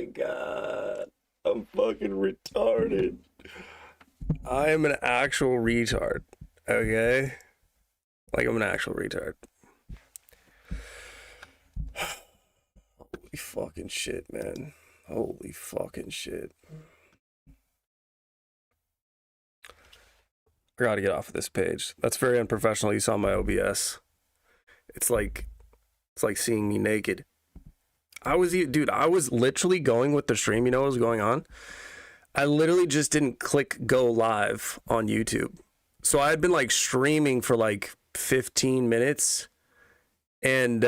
my god. I'm fucking retarded. I am an actual retard. Okay? Like, I'm an actual retard. Holy fucking shit, man. Holy fucking shit. I gotta get off of this page. That's very unprofessional. You saw my OBS. It's like seeing me naked. I was literally going with the stream. You know what was going on? I literally just didn't click go live on YouTube. So I had been like streaming for like 15 minutes and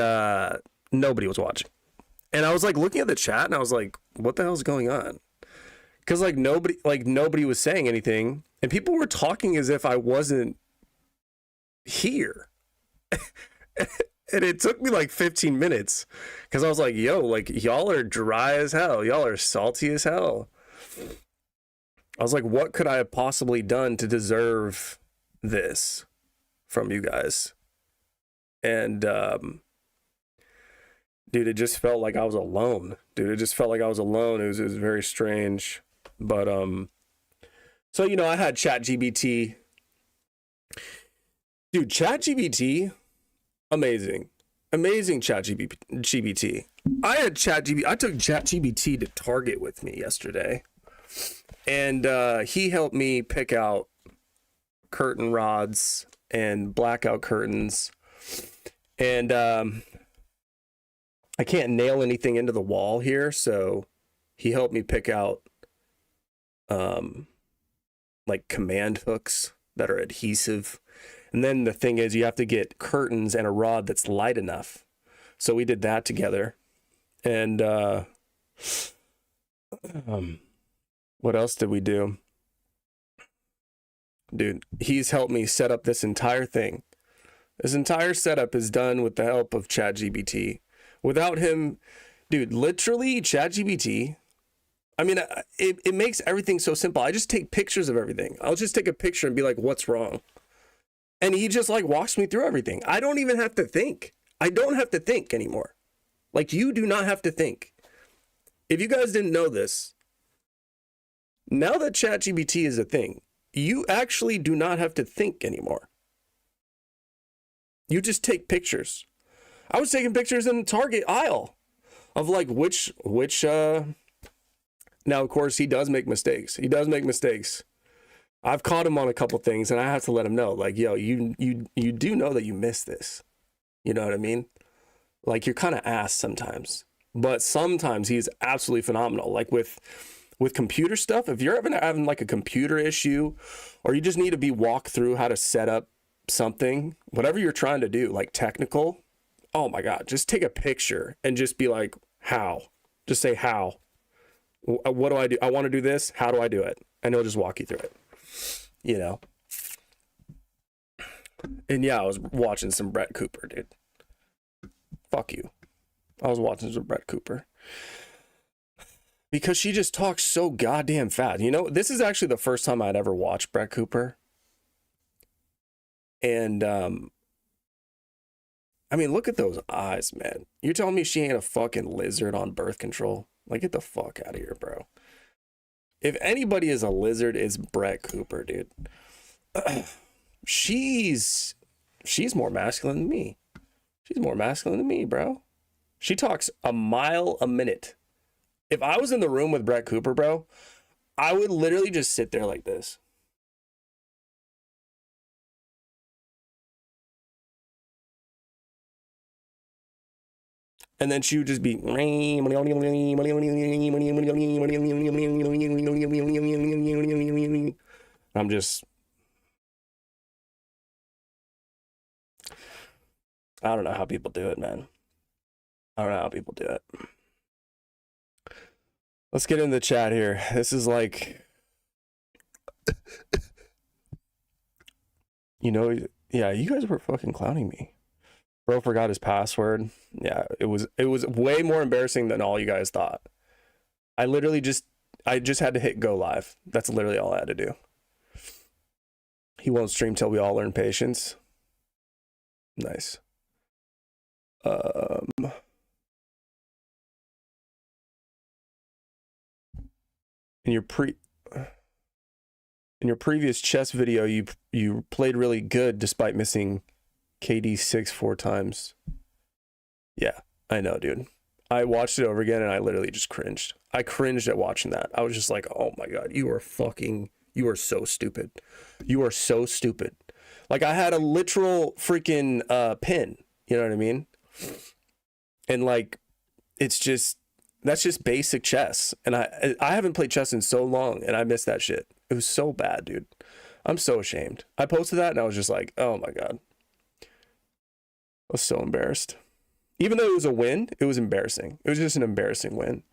nobody was watching. And I was like looking at the chat and I was like, what the hell's going on? Because like nobody was saying anything and people were talking as if I wasn't here. And it took me like 15 minutes because I was like, yo, like y'all are dry as hell. Y'all are salty as hell. I was like, what could I have possibly done to deserve this from you guys? And dude, it just felt like I was alone. It was very strange. But so you know, I had ChatGPT. Dude, ChatGPT, amazing ChatGPT. I took ChatGPT to Target with me yesterday. And he helped me pick out curtain rods and blackout curtains. And I can't nail anything into the wall here, so he helped me pick out like command hooks that are adhesive. And then the thing is, you have to get curtains and a rod that's light enough. So we did that together. And what else did we do? Dude, he's helped me set up this entire thing. This entire setup is done with the help of ChatGPT. Without him, dude, literally ChatGPT, I mean, it makes everything so simple. I just take pictures of everything. I'll just take a picture and be like, what's wrong? And he just like walks me through everything. I don't even have to think. I don't have to think anymore. Like, you do not have to think. If you guys didn't know this, now that ChatGPT is a thing, you actually do not have to think anymore. You just take pictures. I was taking pictures in the Target aisle of like which now of course he does make mistakes. I've caught him on a couple things and I have to let him know, like, yo, you do know that you missed this. You know what I mean? Like, you're kind of ass sometimes, but sometimes he's absolutely phenomenal. Like with computer stuff, if you're ever having like a computer issue or you just need to be walked through how to set up something, whatever you're trying to do, like technical, oh my God, just take a picture and just be like, how? Just say how. What do I do? I want to do this. How do I do it? And he'll just walk you through it, you know? And yeah, I was watching some Brett Cooper, dude. Fuck you. I was watching some Brett Cooper. Because she just talks so goddamn fast. You know, this is actually the first time I'd ever watched Brett Cooper. And, I mean, look at those eyes, man. You're telling me she ain't a fucking lizard on birth control? Like, get the fuck out of here, bro. If anybody is a lizard, it's Brett Cooper, dude. She's more masculine than me. She's more masculine than me, bro. She talks a mile a minute. If I was in the room with Brett Cooper, bro, I would literally just sit there like this. And then she would just be, I'm just, I don't know how people do it, man. I don't know how people do it. Let's get in the chat here. This is like, you know, yeah, you guys were fucking clowning me. Bro forgot his password. Yeah, it was way more embarrassing than all you guys thought. I just had to hit go live. That's literally all I had to do. He won't stream till we all learn patience. Nice. In your previous chess video, you played really good despite missing KD 4 times. Yeah, I know, dude. I watched it over again and I literally just cringed. I cringed at watching that. I was just like, oh my God, you are so stupid. You are so stupid. Like, I had a literal freaking pin, you know what I mean? And like, that's just basic chess. And I haven't played chess in so long and I missed that shit. It was so bad, dude. I'm so ashamed. I posted that and I was just like, oh my God. I was so embarrassed. Even though it was a win, it was embarrassing. It was just an embarrassing win.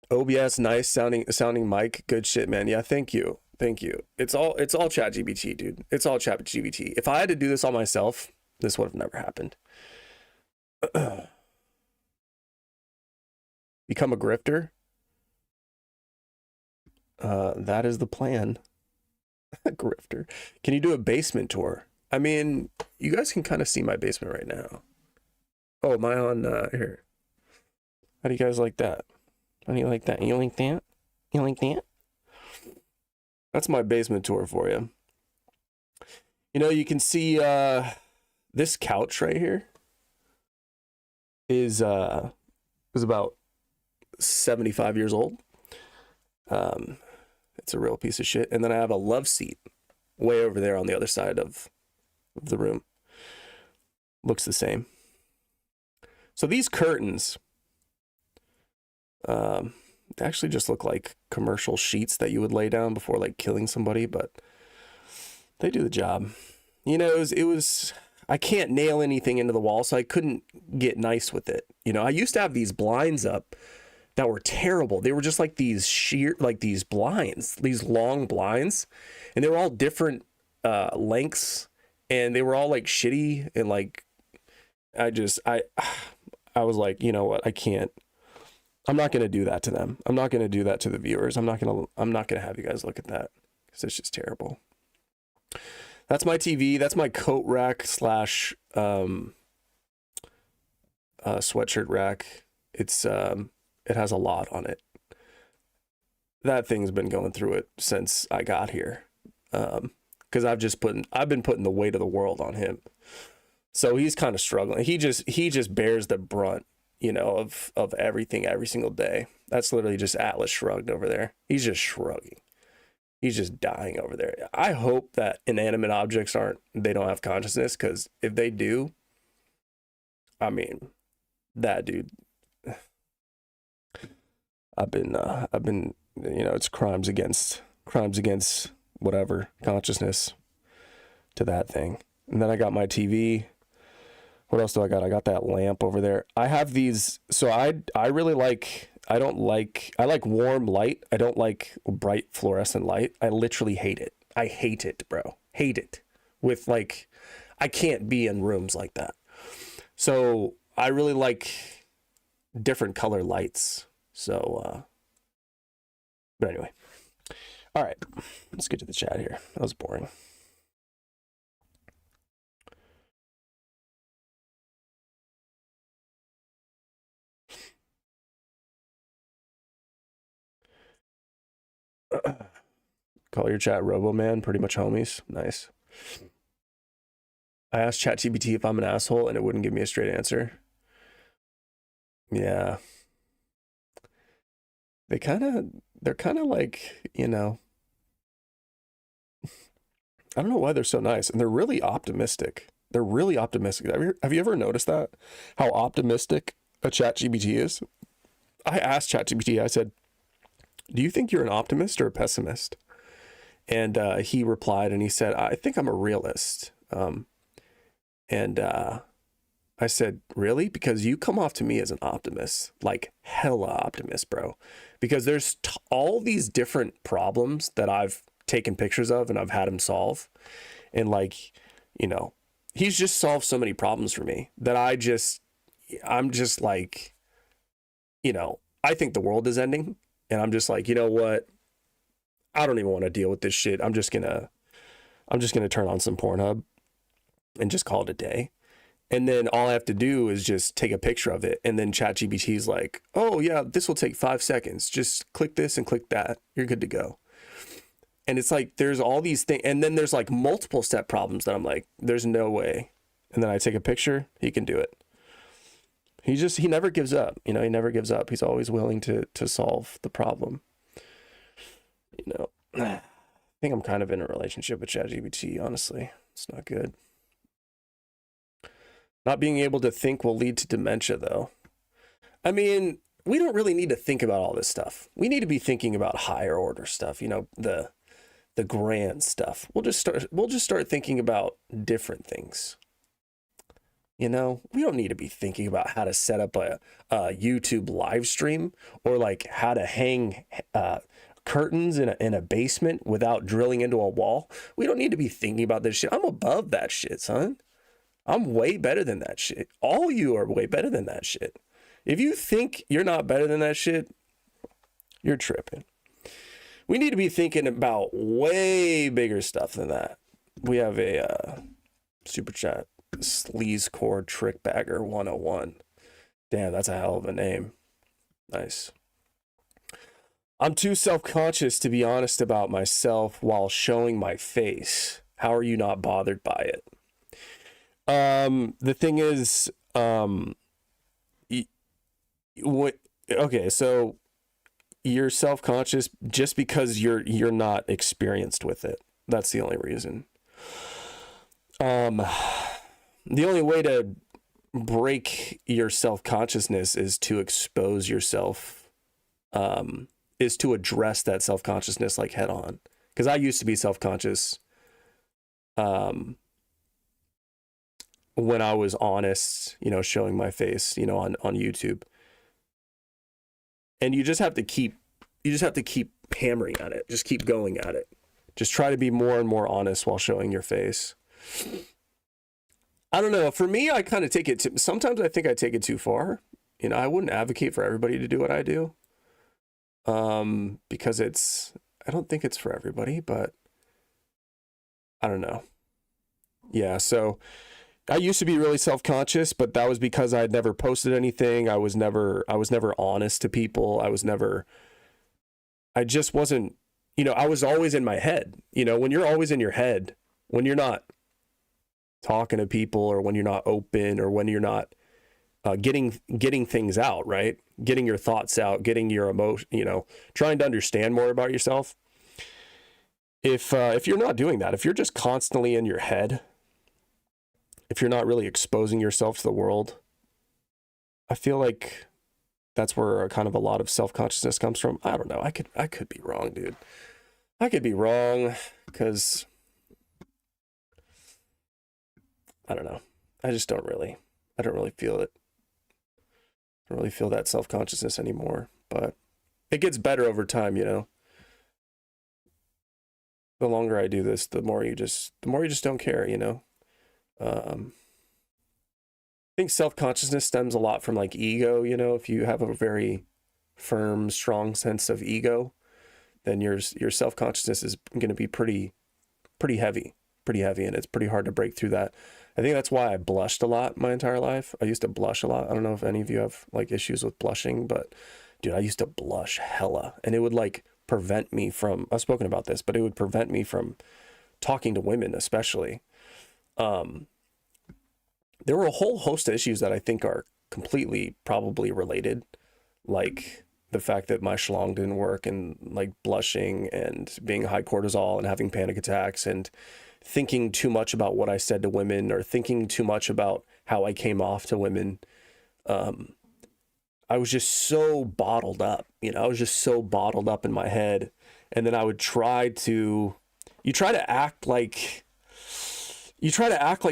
OBS, nice sounding mic. Good shit, man. Yeah, thank you. Thank you. It's all ChatGPT, dude. It's all ChatGPT. If I had to do this all myself, this would have never happened. Become a grifter. That is the plan. Grifter. Can you do a basement tour? I mean, you guys can kind of see my basement right now. Oh, am I on here? How do you guys like that? How do you like that? You like that? You like that? That's my basement tour for you. You know, you can see this couch right here is about 75 years old. It's a real piece of shit. And then I have a love seat way over there on the other side of the room. Looks the same. So these curtains actually just look like commercial sheets that you would lay down before like killing somebody, but they do the job. You know, it was I can't nail anything into the wall, so I couldn't get nice with it. You know, I used to have these blinds up that were terrible. They were just like these these blinds, these long blinds, and they were all different lengths, and they were all like shitty, and like I was like, you know what, I'm not going to do that to them. I'm not going to do that to the viewers. I'm not going to have you guys look at that because it's just terrible. That's my TV. That's my coat rack / sweatshirt rack. It has a lot on it. That thing's been going through it since I got here. Because I've been putting the weight of the world on him. So he's kind of struggling. He just bears the brunt, you know, of everything every single day. That's literally just Atlas Shrugged over there. He's just shrugging. He's just dying over there. I hope that inanimate objects they don't have consciousness, because if they do, I mean, that dude, I've been, you know, it's crimes against whatever consciousness to that thing. And then I got my TV. What else do I got? I got that lamp over there. I have these. So I really like, I like warm light. I don't like bright fluorescent light. I literally hate it. I hate it, bro. Hate it. With like, I can't be in rooms like that. So I really like different color lights. So, but anyway. All right. Let's get to the chat here. That was boring. Call your chat Robo Man, pretty much homies. Nice. I asked ChatGPT if I'm an asshole and it wouldn't give me a straight answer. Yeah. They're kind of like, you know, I don't know why they're so nice, and they're really optimistic. They're really optimistic. Have you ever noticed that? How optimistic a ChatGPT is? I asked ChatGPT, I said, do you think you're an optimist or a pessimist? And he replied and he said, I think I'm a realist. And I said, really? Because you come off to me as an optimist, like hella optimist, bro. Because there's all these different problems that I've taken pictures of and I've had him solve. And like, you know, he's just solved so many problems for me that I'm just like, you know, I think the world is ending. And I'm just like, you know what? I don't even want to deal with this shit. I'm just gonna turn on some Pornhub and just call it a day. And then all I have to do is just take a picture of it. And then ChatGPT is like, oh, yeah, this will take 5 seconds. Just click this and click that. You're good to go. And it's like, there's all these things. And then there's like multiple step problems that I'm like, there's no way. And then I take a picture, he can do it. He never gives up. You know, he never gives up. He's always willing to solve the problem. You know, I think I'm kind of in a relationship with ChatGPT, honestly. It's not good. Not being able to think will lead to dementia, though. I mean, we don't really need to think about all this stuff. We need to be thinking about higher order stuff, you know, the grand stuff. We'll just start thinking about different things. You know, we don't need to be thinking about how to set up a YouTube live stream or like how to hang curtains in a basement without drilling into a wall. We don't need to be thinking about this shit. I'm above that shit, son. I'm way better than that shit. All you are way better than that shit. If you think you're not better than that shit, you're tripping. We need to be thinking about way bigger stuff than that. We have a super chat. Sleaze Core Trick Bagger 101. Damn, that's a hell of a name. Nice. I'm too self-conscious to be honest about myself while showing my face. How are you not bothered by it? The thing is, okay, so you're self-conscious just because you're not experienced with it. That's the only reason. The only way to break your self-consciousness is to expose yourself, is to address that self-consciousness like head on. Because I used to be self-conscious when I was honest, you know, showing my face, you know, on YouTube. And you just have to keep hammering at it. Just keep going at it. Just try to be more and more honest while showing your face. I don't know. For me, I kind of take it sometimes I think I take it too far. You know, I wouldn't advocate for everybody to do what I do. Because I don't think it's for everybody, but I don't know. Yeah. So I used to be really self-conscious, but that was because I had never posted anything. I was never honest to people. I just wasn't, you know, I was always in my head. You know, when you're always in your head, when you're not talking to people or when you're not open or when you're not getting things out, right? Getting your thoughts out, getting your emotion, you know, trying to understand more about yourself. If you're not doing that, if you're just constantly in your head, if you're not really exposing yourself to the world, I feel like that's where kind of a lot of self-consciousness comes from. I don't know. I could be wrong, dude. I could be wrong because I don't know. I don't really feel it. I don't really feel that self-consciousness anymore, but it gets better over time, you know. The longer I do this, the more you just don't care, you know. I think self-consciousness stems a lot from like ego, you know. If you have a very firm, strong sense of ego, then your self-consciousness is going to be pretty heavy, and it's pretty hard to break through that. I think that's why I blushed a lot my entire life. I used to blush a lot. I don't know if any of you have like issues with blushing, but dude, I used to blush hella, and it would like prevent me from, I've spoken about this, but it would prevent me from talking to women, especially. There were a whole host of issues that I think are completely probably related, like the fact that my schlong didn't work and like blushing and being high cortisol and having panic attacks and thinking too much about what I said to women or thinking too much about how I came off to women. I was just so bottled up, you know, I was just so bottled up in my head. And then I would try to act like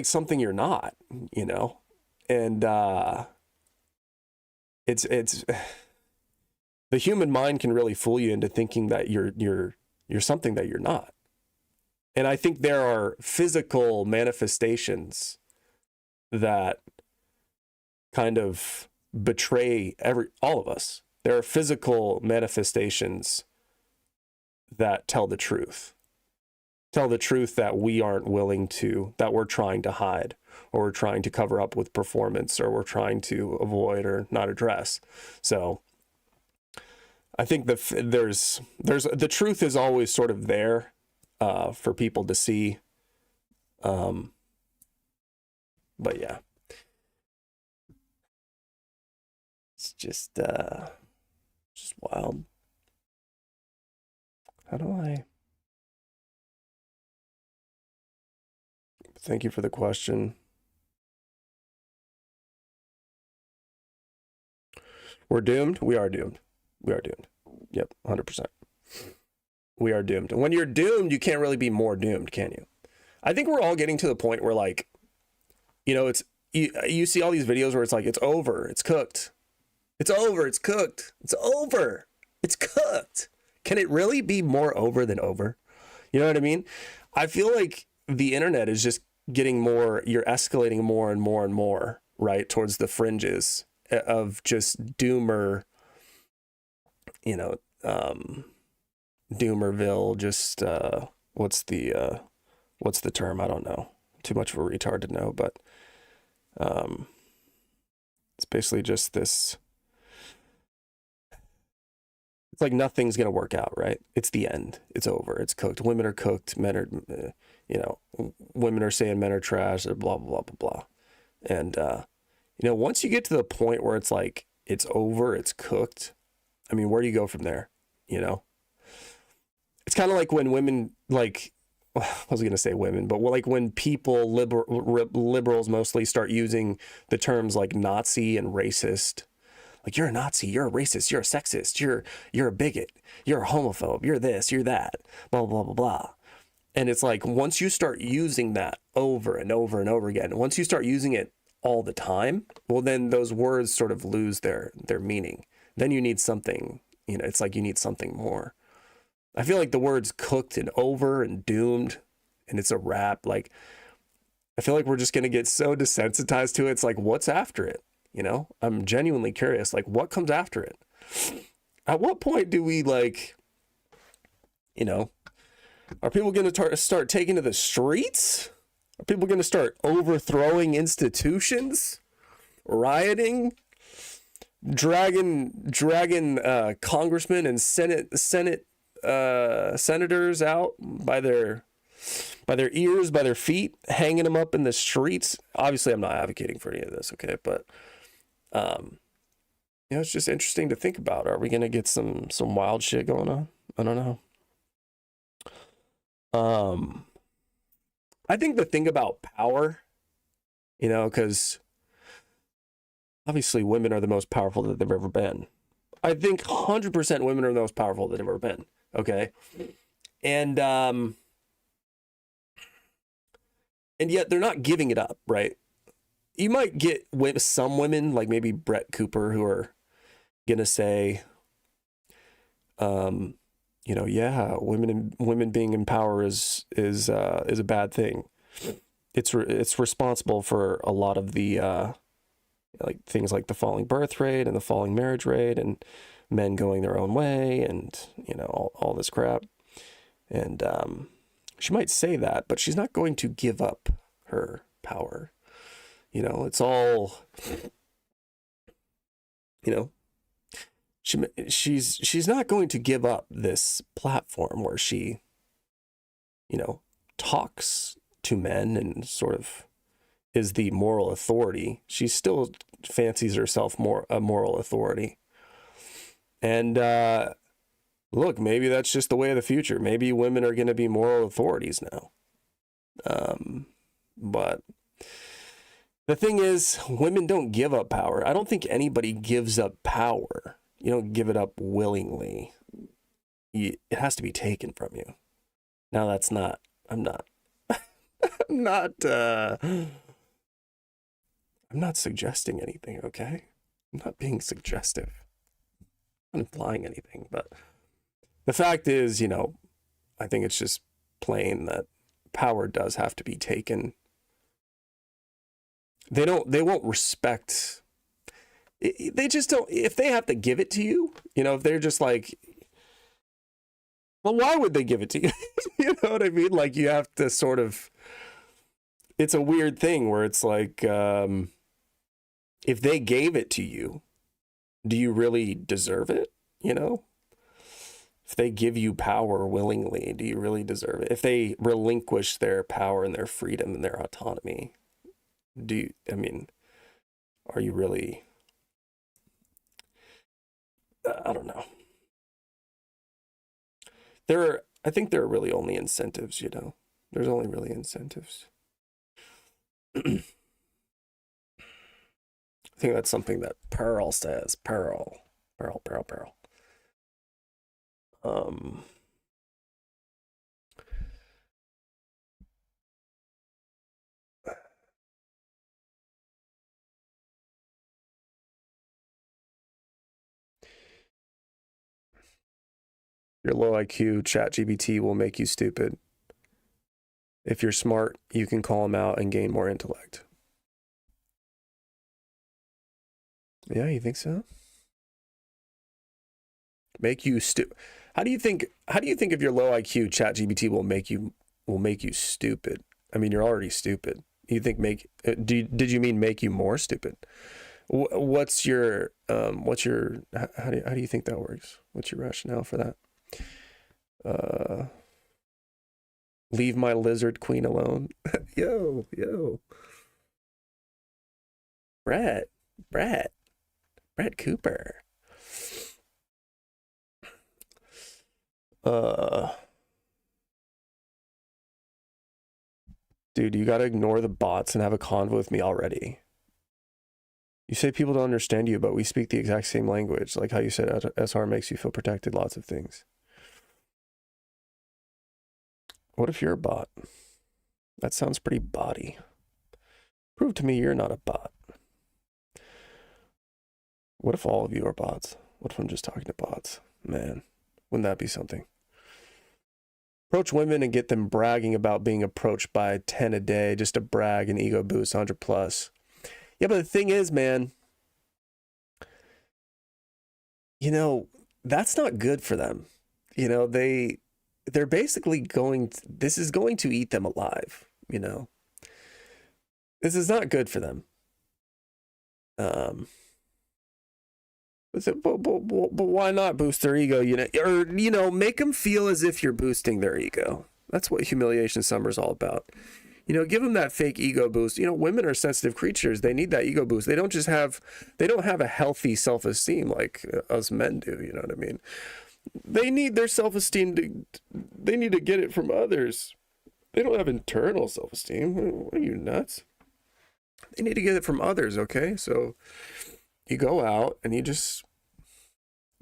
something you're not, you know? And, it's the human mind can really fool you into thinking that you're something that you're not. And I think there are physical manifestations that kind of betray all of us. There are physical manifestations that tell the truth that we aren't willing to, that we're trying to hide, or we're trying to cover up with performance, or we're trying to avoid or not address. So I think there's the truth is always sort of there for people to see. But yeah, it's just wild. How do I? Thank you for the question. We're doomed. We are doomed. We are doomed. Yep, 100%. We are doomed. When you're doomed, you can't really be more doomed, can you? I think we're all getting to the point where, like, you know, it's you see all these videos where it's like, it's over, it's cooked. It's over, it's cooked. It's over, it's cooked. Can it really be more over than over? You know what I mean? I feel like the internet is just getting more, you're escalating more and more and more, right, towards the fringes of just doomer, you know, Doomerville, just what's the term? I don't know. Too much of a retard to know, but it's basically just this. It's like nothing's gonna work out, right? It's the end. It's over. It's cooked. Women are cooked. Men are, you know, women are saying men are trash. Blah blah blah blah blah. And you know, once you get to the point where it's like it's over, it's cooked. I mean, where do you go from there? You know, it's kind of like when women, like, I was going to say women, but like when people, liberals mostly, start using the terms like Nazi and racist. Like, you're a Nazi, you're a racist, you're a sexist, you're a bigot, you're a homophobe, you're this, you're that, blah, blah, blah, blah. And it's like, once you start using that over and over and over again, once you start using it all the time, well, then those words sort of lose their meaning. Then you need something, you know, it's like you need something more. I feel like the words cooked and over and doomed and it's a wrap. Like, I feel like we're just going to get so desensitized to it. It's like, what's after it? You know, I'm genuinely curious, like, what comes after it? At what point do we, like, you know, are people going to start taking to the streets? Are people going to start overthrowing institutions, rioting, dragging congressmen and senators out by their ears, by their feet, hanging them up in the streets? Obviously, I'm not advocating for any of this, okay? But you know, it's just interesting to think about. Are we going to get some wild shit going on? I don't know. I think the thing about power, you know, because obviously women are the most powerful that they've ever been. I think 100% women are the most powerful that they've ever been. Okay. And yet they're not giving it up, right? You might get some women, like maybe Brett Cooper, who are going to say, you know, yeah, women being in power is a bad thing. It's responsible for a lot of the like things like the falling birth rate and the falling marriage rate and men going their own way and, you know, all this crap. And she might say that, but she's not going to give up her power. You know, it's all, you know, she's not going to give up this platform where she, you know, talks to men and sort of is the moral authority. She still fancies herself a moral authority. And look, maybe that's just the way of the future. Maybe women are going to be moral authorities now. But the thing is, women don't give up power. I don't think anybody gives up power. You don't give it up willingly. It has to be taken from you. Now, that's not, I'm not suggesting anything, okay? I'm not being suggestive. I'm not implying anything, but the fact is, you know, I think it's just plain that power does have to be taken. They won't respect, they just don't, if they have to give it to you, you know, if they're just like, well, why would they give it to you? You know what I mean? Like, you have to sort of, it's a weird thing where it's like, if they gave it to you, do you really deserve it? You know, if they give you power willingly, do you really deserve it? If they relinquish their power and their freedom and their autonomy, do you, I mean, are you really, I don't know. I think there are really only incentives, you know, there's only really incentives. I think that's something that Pearl says. Pearl. Pearl, Pearl, Pearl. Um, your low IQ, ChatGPT will make you stupid. If you're smart, you can call them out and gain more intellect. Yeah, you think so? Make you stupid. How do you think if your low IQ, ChatGPT will make you stupid? I mean, you're already stupid. You think did you mean make you more stupid? What's your how do you think that works? What's your rationale for that? Leave my lizard queen alone. yo. Brett, Brett, Brett Cooper. Dude, you gotta ignore the bots and have a convo with me already. You say people don't understand you, but we speak the exact same language. Like how you said SR makes you feel protected, lots of things. What if you're a bot? That sounds pretty botty. Prove to me you're not a bot. What if all of you are bots? What if I'm just talking to bots? Man, wouldn't that be something? Approach women and get them bragging about being approached by 10 a day just to brag and ego boost 100 plus. Yeah, but the thing is, man, you know, that's not good for them. You know, they're basically this is going to eat them alive, you know. This is not good for them. But why not boost their ego? You know, or you know, make them feel as if you're boosting their ego. That's what Humiliation Summer is all about. You know, give them that fake ego boost. You know, women are sensitive creatures. They need that ego boost. They don't have a healthy self-esteem like us men do. You know what I mean? They need their self-esteem they need to get it from others. They don't have internal self-esteem. What are you, nuts? They need to get it from others, okay? So you go out and you just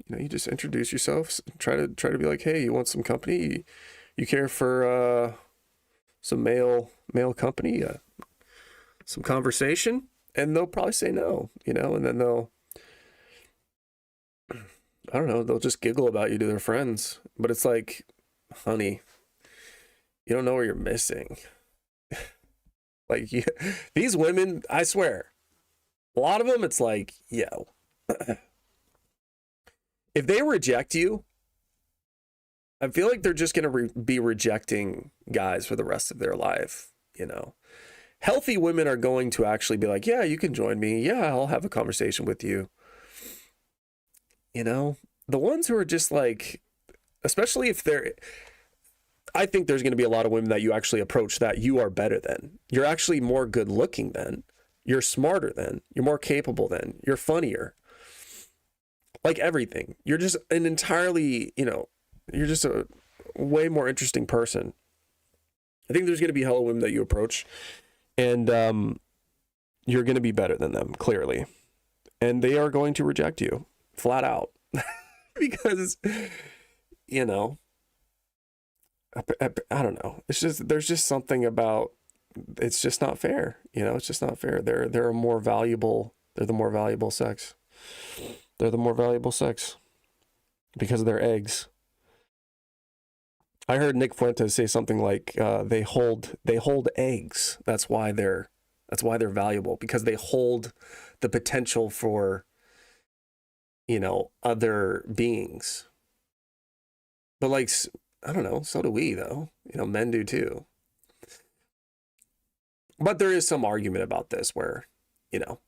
introduce yourself, try to be like, hey, you want some company? You care for some male company, some conversation, and they'll probably say no, you know, and then I don't know, they'll just giggle about you to their friends. But it's like, honey, you don't know what you're missing. Like, these women, I swear, a lot of them, it's like, yo, if they reject you, I feel like they're just going to be rejecting guys for the rest of their life, you know. Healthy women are going to actually be like, yeah, you can join me. Yeah, I'll have a conversation with you. You know, the ones who are just like, especially if I think there's going to be a lot of women that you actually approach that you are better than. You're actually more good looking than. You're smarter than. You're more capable than. You're funnier. Like everything. You're just an entirely, you know, you're just a way more interesting person. I think there's going to be hella women that you approach, and you're going to be better than them, clearly. And they are going to reject you, flat out. Because, you know, I don't know. It's just, there's just something about, it's just not fair. You know, it's just not fair. They're the more valuable sex. They're the more valuable sex because of their eggs. I heard Nick Fuentes say something like they hold eggs. That's why they're valuable, because they hold the potential for, you know, other beings. But like, I don't know, so do we though. You know, men do too. But there is some argument about this where, you know,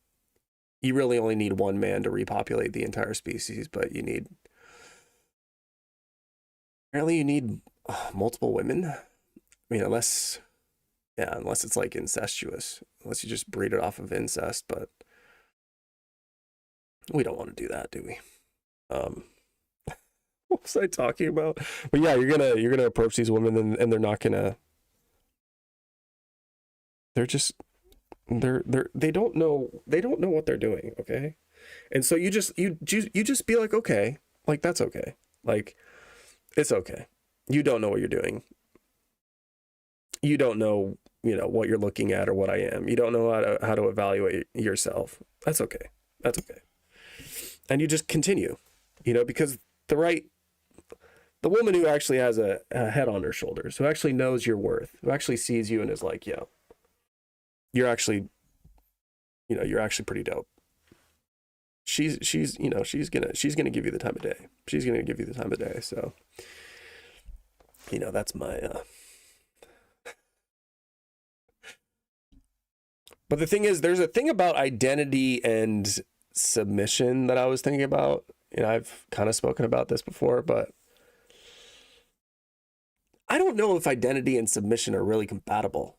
you really only need one man to repopulate the entire species, but apparently you need multiple women. I mean, unless it's like incestuous, unless you just breed it off of incest, but we don't want to do that, do we? What was I talking about? But yeah, you're gonna approach these women and they're not gonna. They're just they don't know what they're doing, okay? And so you just be like, okay, like that's okay, like it's okay. You don't know what you're doing. You don't know, what you're looking at or what I am. You don't know how to evaluate yourself. That's okay. That's okay. And you just continue, because the woman who actually has a head on her shoulders, who actually knows your worth, who actually sees you and is like, yo, you're actually pretty dope. She's gonna give you the time of day. She's gonna give you the time of day. So, that's my. But the thing is, there's a thing about identity and submission that I was thinking about. I've kind of spoken about this before, but I don't know if identity and submission are really compatible.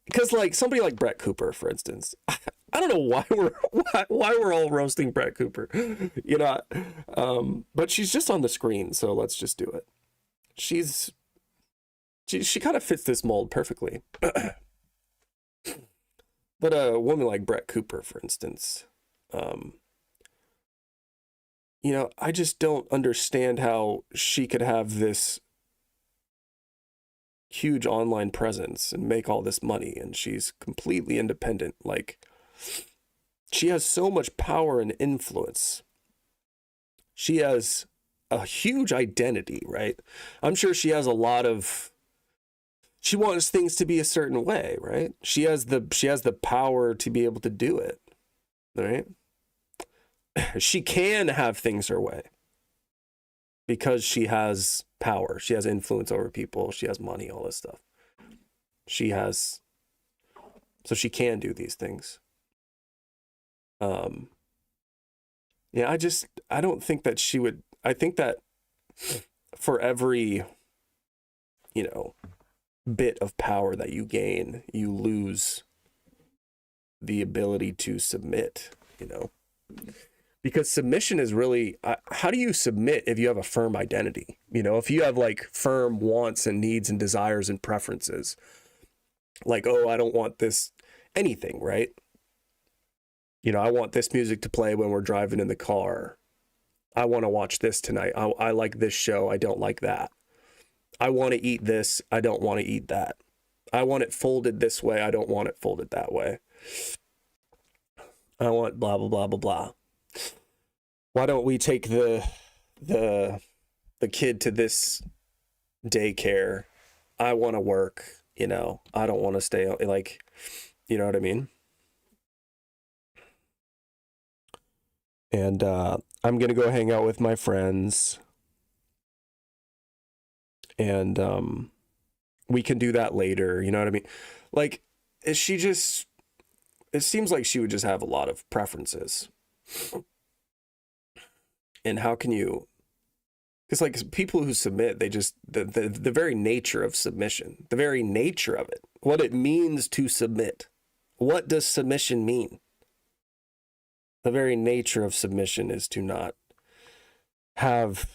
Because like somebody like Brett Cooper, for instance, I don't know why we're all roasting Brett Cooper, but she's just on the screen, so let's just do it. She kind of fits this mold perfectly. But a woman like Brett Cooper, for instance, I just don't understand how she could have this huge online presence and make all this money, and she's completely independent. Like, she has so much power and influence. She has a huge identity, right? I'm sure she has she wants things to be a certain way, right? She has the power to be able to do it, right? She can have things her way because she has power. She has influence over people. She has money, all this stuff. So she can do these things. Yeah, I don't think that she would. I think that for every, bit of power that you gain, you lose the ability to submit, because submission is really, how do you submit if you have a firm identity? If you have like firm wants and needs and desires and preferences, like, oh, I don't want this, anything, right? I want this music to play when we're driving in the car. I want to watch this tonight. I like this show. I don't like that. I want to eat this. I don't want to eat that. I want it folded this way. I don't want it folded that way. I want blah, blah, blah, blah, blah. Why don't we take the kid to this daycare? I want to work, I don't want to stay, like, you know what I mean? And I'm going to go hang out with my friends. And we can do that later, you know what I mean? Like, it seems like she would just have a lot of preferences. And how can you, because like people who submit, they just, the very nature of submission, the very nature of it, what it means to submit. What does submission mean? The very nature of submission is to not have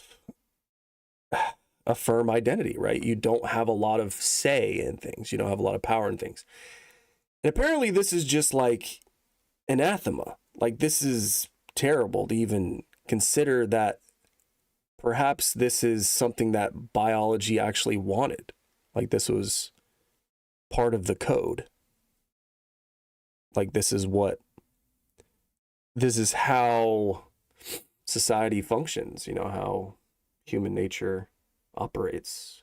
a firm identity, right? You don't have a lot of say in things. You don't have a lot of power in things. And apparently this is just like anathema. Like, this is terrible to even consider that perhaps this is something that biology actually wanted. Like, this was part of the code. Like, this is how society functions, how human nature operates,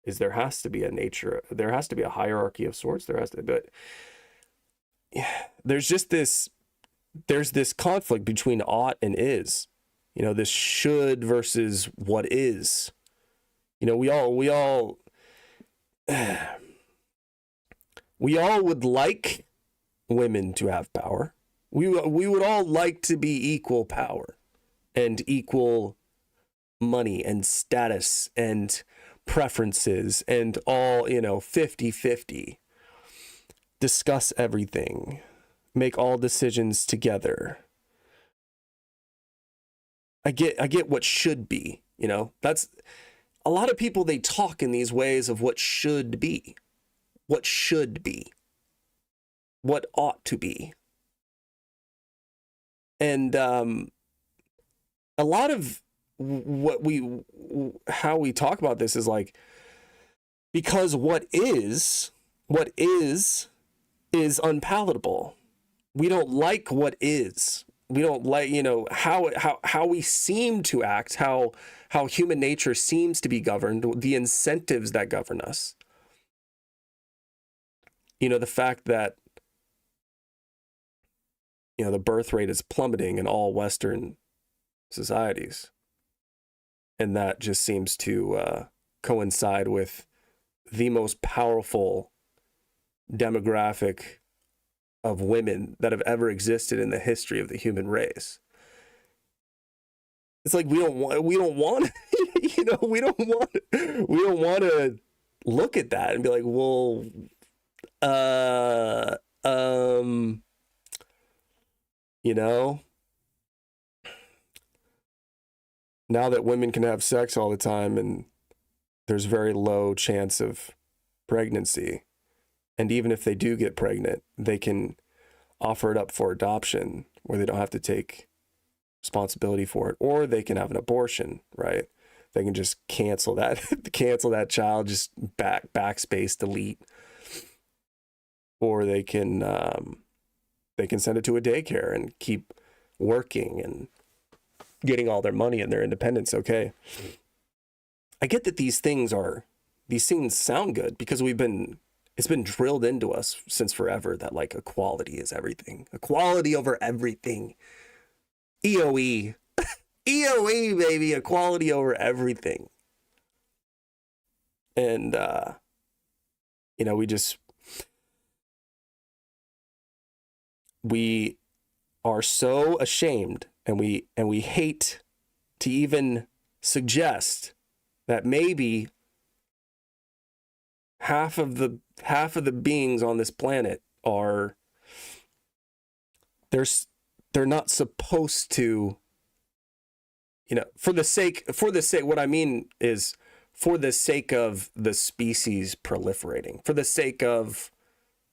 is there has to be a hierarchy of sorts. But there's this conflict between ought and is, this should versus what is. We all We all would like women to have power. We would all like to be equal power and equal money and status and preferences and all, 50-50. Discuss everything. Make all decisions together. I get what should be, That's a lot of people, they talk in these ways of what should be. What should be. What ought to be. And a lot of how we talk about this is like, because what is unpalatable. We don't like what is. We don't like, how we seem to act, how human nature seems to be governed, the incentives that govern us. The fact that, the birth rate is plummeting in all Western societies. And that just seems to coincide with the most powerful demographic of women that have ever existed in the history of the human race. It's like we don't want we don't want to look at that and be like, well, now that women can have sex all the time and there's very low chance of pregnancy, and even if they do get pregnant, they can offer it up for adoption where they don't have to take responsibility for it, or they can have an abortion, right? They can just cancel that child, just backspace, delete, or they can send it to a daycare and keep working and getting all their money and their independence. Okay. I get that these things sound good because it's been drilled into us since forever that like equality is everything. Equality over everything. EOE. EOE, baby. Equality over everything. And, we are so ashamed and we hate to even suggest that maybe half of the beings on this planet they're not supposed to, for the sake, what I mean is for the sake of the species proliferating, for the sake of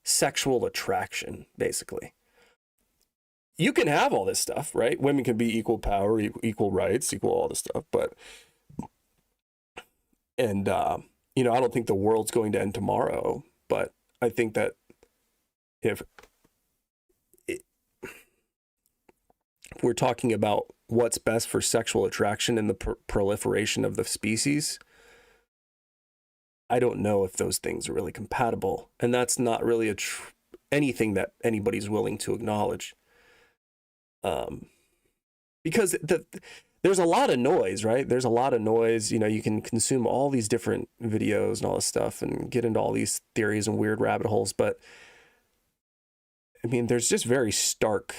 sexual attraction, basically. You can have all this stuff, right? Women can be equal power, equal rights, equal all this stuff, I don't think the world's going to end tomorrow, but I think that if we're talking about what's best for sexual attraction and the proliferation of the species, I don't know if those things are really compatible. And that's not really anything that anybody's willing to acknowledge. Because there's a lot of noise, right? There's a lot of noise. You can consume all these different videos and all this stuff and get into all these theories and weird rabbit holes. But I mean, there's just very stark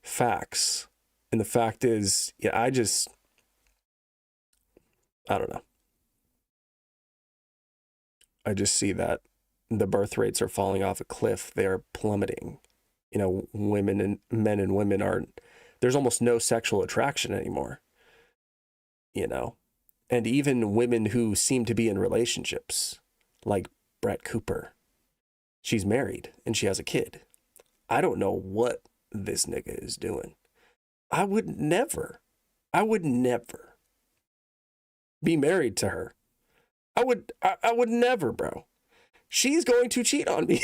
facts. And the fact is, I don't know. I just see that the birth rates are falling off a cliff. They're plummeting. Women and men and women there's almost no sexual attraction anymore. And even women who seem to be in relationships, like Brett Cooper, she's married and she has a kid. I don't know what this nigga is doing. I would never be married to her. I would never, bro. She's going to cheat on me.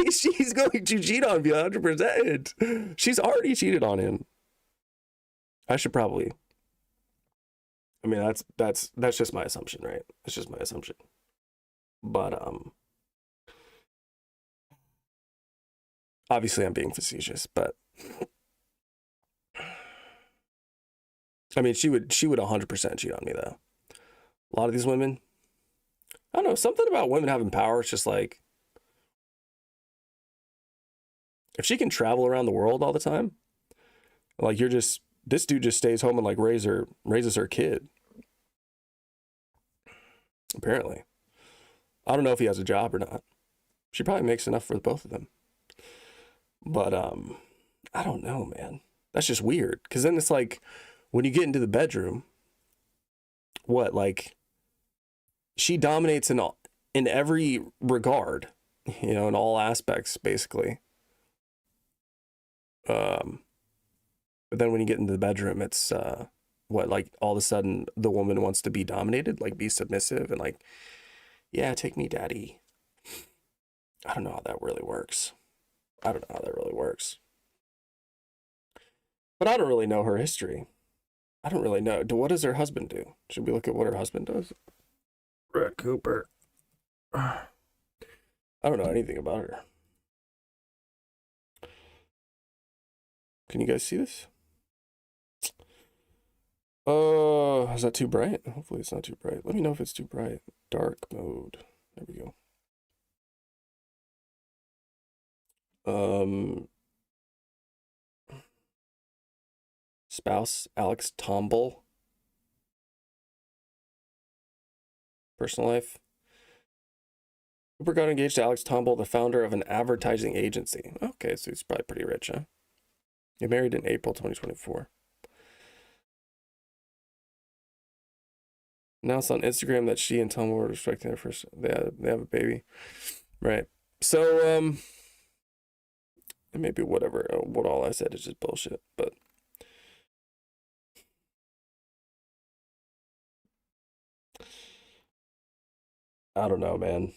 She's going to cheat on me 100%. She's already cheated on him. I should probably. I mean, that's just my assumption, right? That's just my assumption. But obviously I'm being facetious, but I mean, she would 100% cheat on me though. A lot of these women, I don't know, something about women having power. It's just like, If she can travel around the world all the time, like this dude just stays home and like raises her kid. Apparently. I don't know if he has a job or not. She probably makes enough for both of them. But I don't know, man. That's just weird. Because then it's like, when you get into the bedroom, what, like, she dominates in every regard, in all aspects, basically. But then when you get into the bedroom, it's like all of a sudden the woman wants to be dominated, like be submissive and like, yeah, take me, daddy. I don't know how that really works. But I don't really know her history. I don't really know. What does her husband do? Should we look at what her husband does? Brett Cooper. I don't know anything about her. Can you guys see this? Is that too bright? Hopefully it's not too bright. Let me know if it's too bright. Dark mode. There we go. Spouse Alex Tomble. Personal life. Cooper got engaged to Alex Tomble, the founder of an advertising agency. Okay, so he's probably pretty rich, huh? They married in April 2024. Announced on Instagram that she and Tom were respecting their first. They have a baby, right? So maybe whatever. What all I said is just bullshit, but I don't know, man.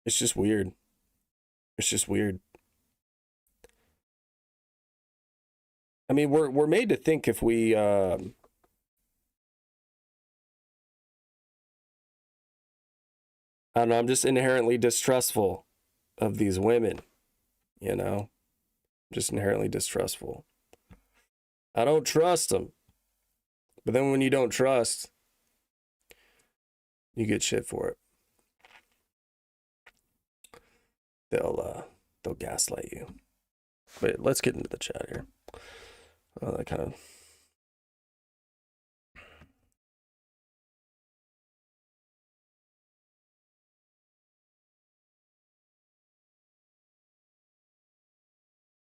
It's just weird. I mean, we're made to think if we I don't know, I'm just inherently distrustful of these women, just inherently distrustful. I don't trust them. But then when you don't trust, you get shit for it. They'll gaslight you. But let's get into the chat here. That kind of.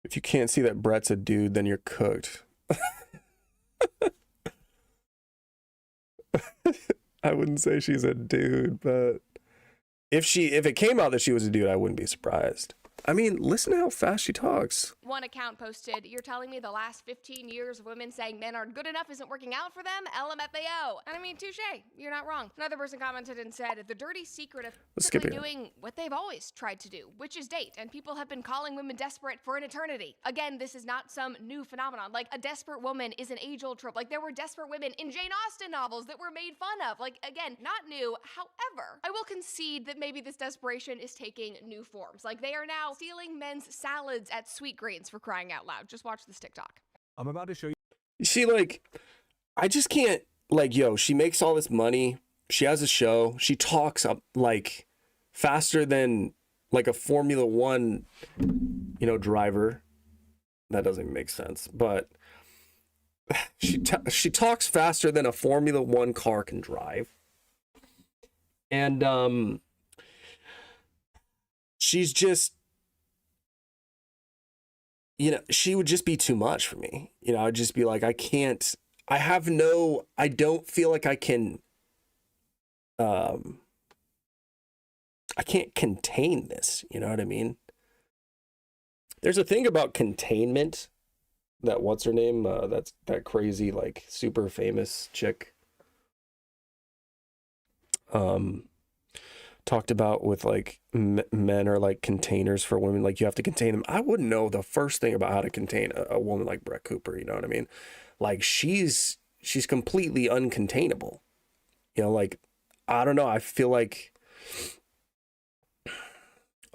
If you can't see that Brett's a dude, then you're cooked. I wouldn't say she's a dude, but if it came out that she was a dude, I wouldn't be surprised. I mean, listen to how fast she talks. One account posted, "You're telling me the last 15 years of women saying men aren't good enough isn't working out for them? LMFAO. And I mean, touche. You're not wrong. Another person commented and said, "The dirty secret of simply doing what they've always tried to do, which is date. And people have been calling women desperate for an eternity." Again, this is not some new phenomenon. Like, a desperate woman is an age-old trope. Like, there were desperate women in Jane Austen novels that were made fun of. Like, again, not new. However, I will concede that maybe this desperation is taking new forms. Like, they are now stealing men's salads at Sweet Greens, for crying out loud. Just watch this TikTok. I'm about to show you. She, I just can't, she makes all this money. She has a show. She talks up faster than a Formula One, driver. That doesn't even make sense, but she talks faster than a Formula One car can drive. And she's just, she would just be too much for me. I'd just be like, I don't feel like I can, I can't contain this. You know what I mean? There's a thing about containment that, what's her name? That's that crazy, super famous chick. Talked about with men are containers for women. You have to contain them. I wouldn't know the first thing about how to contain a woman like Brett Cooper. You know what I mean? She's completely uncontainable. I don't know. I feel like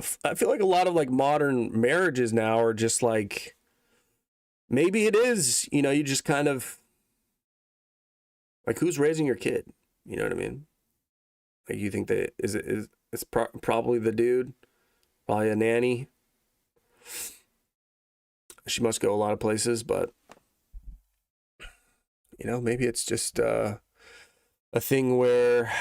a lot of modern marriages now are just maybe it is, you just kind of who's raising your kid? You know what I mean? You think that it's probably the dude, probably a nanny, She must go a lot of places, but maybe it's just a thing where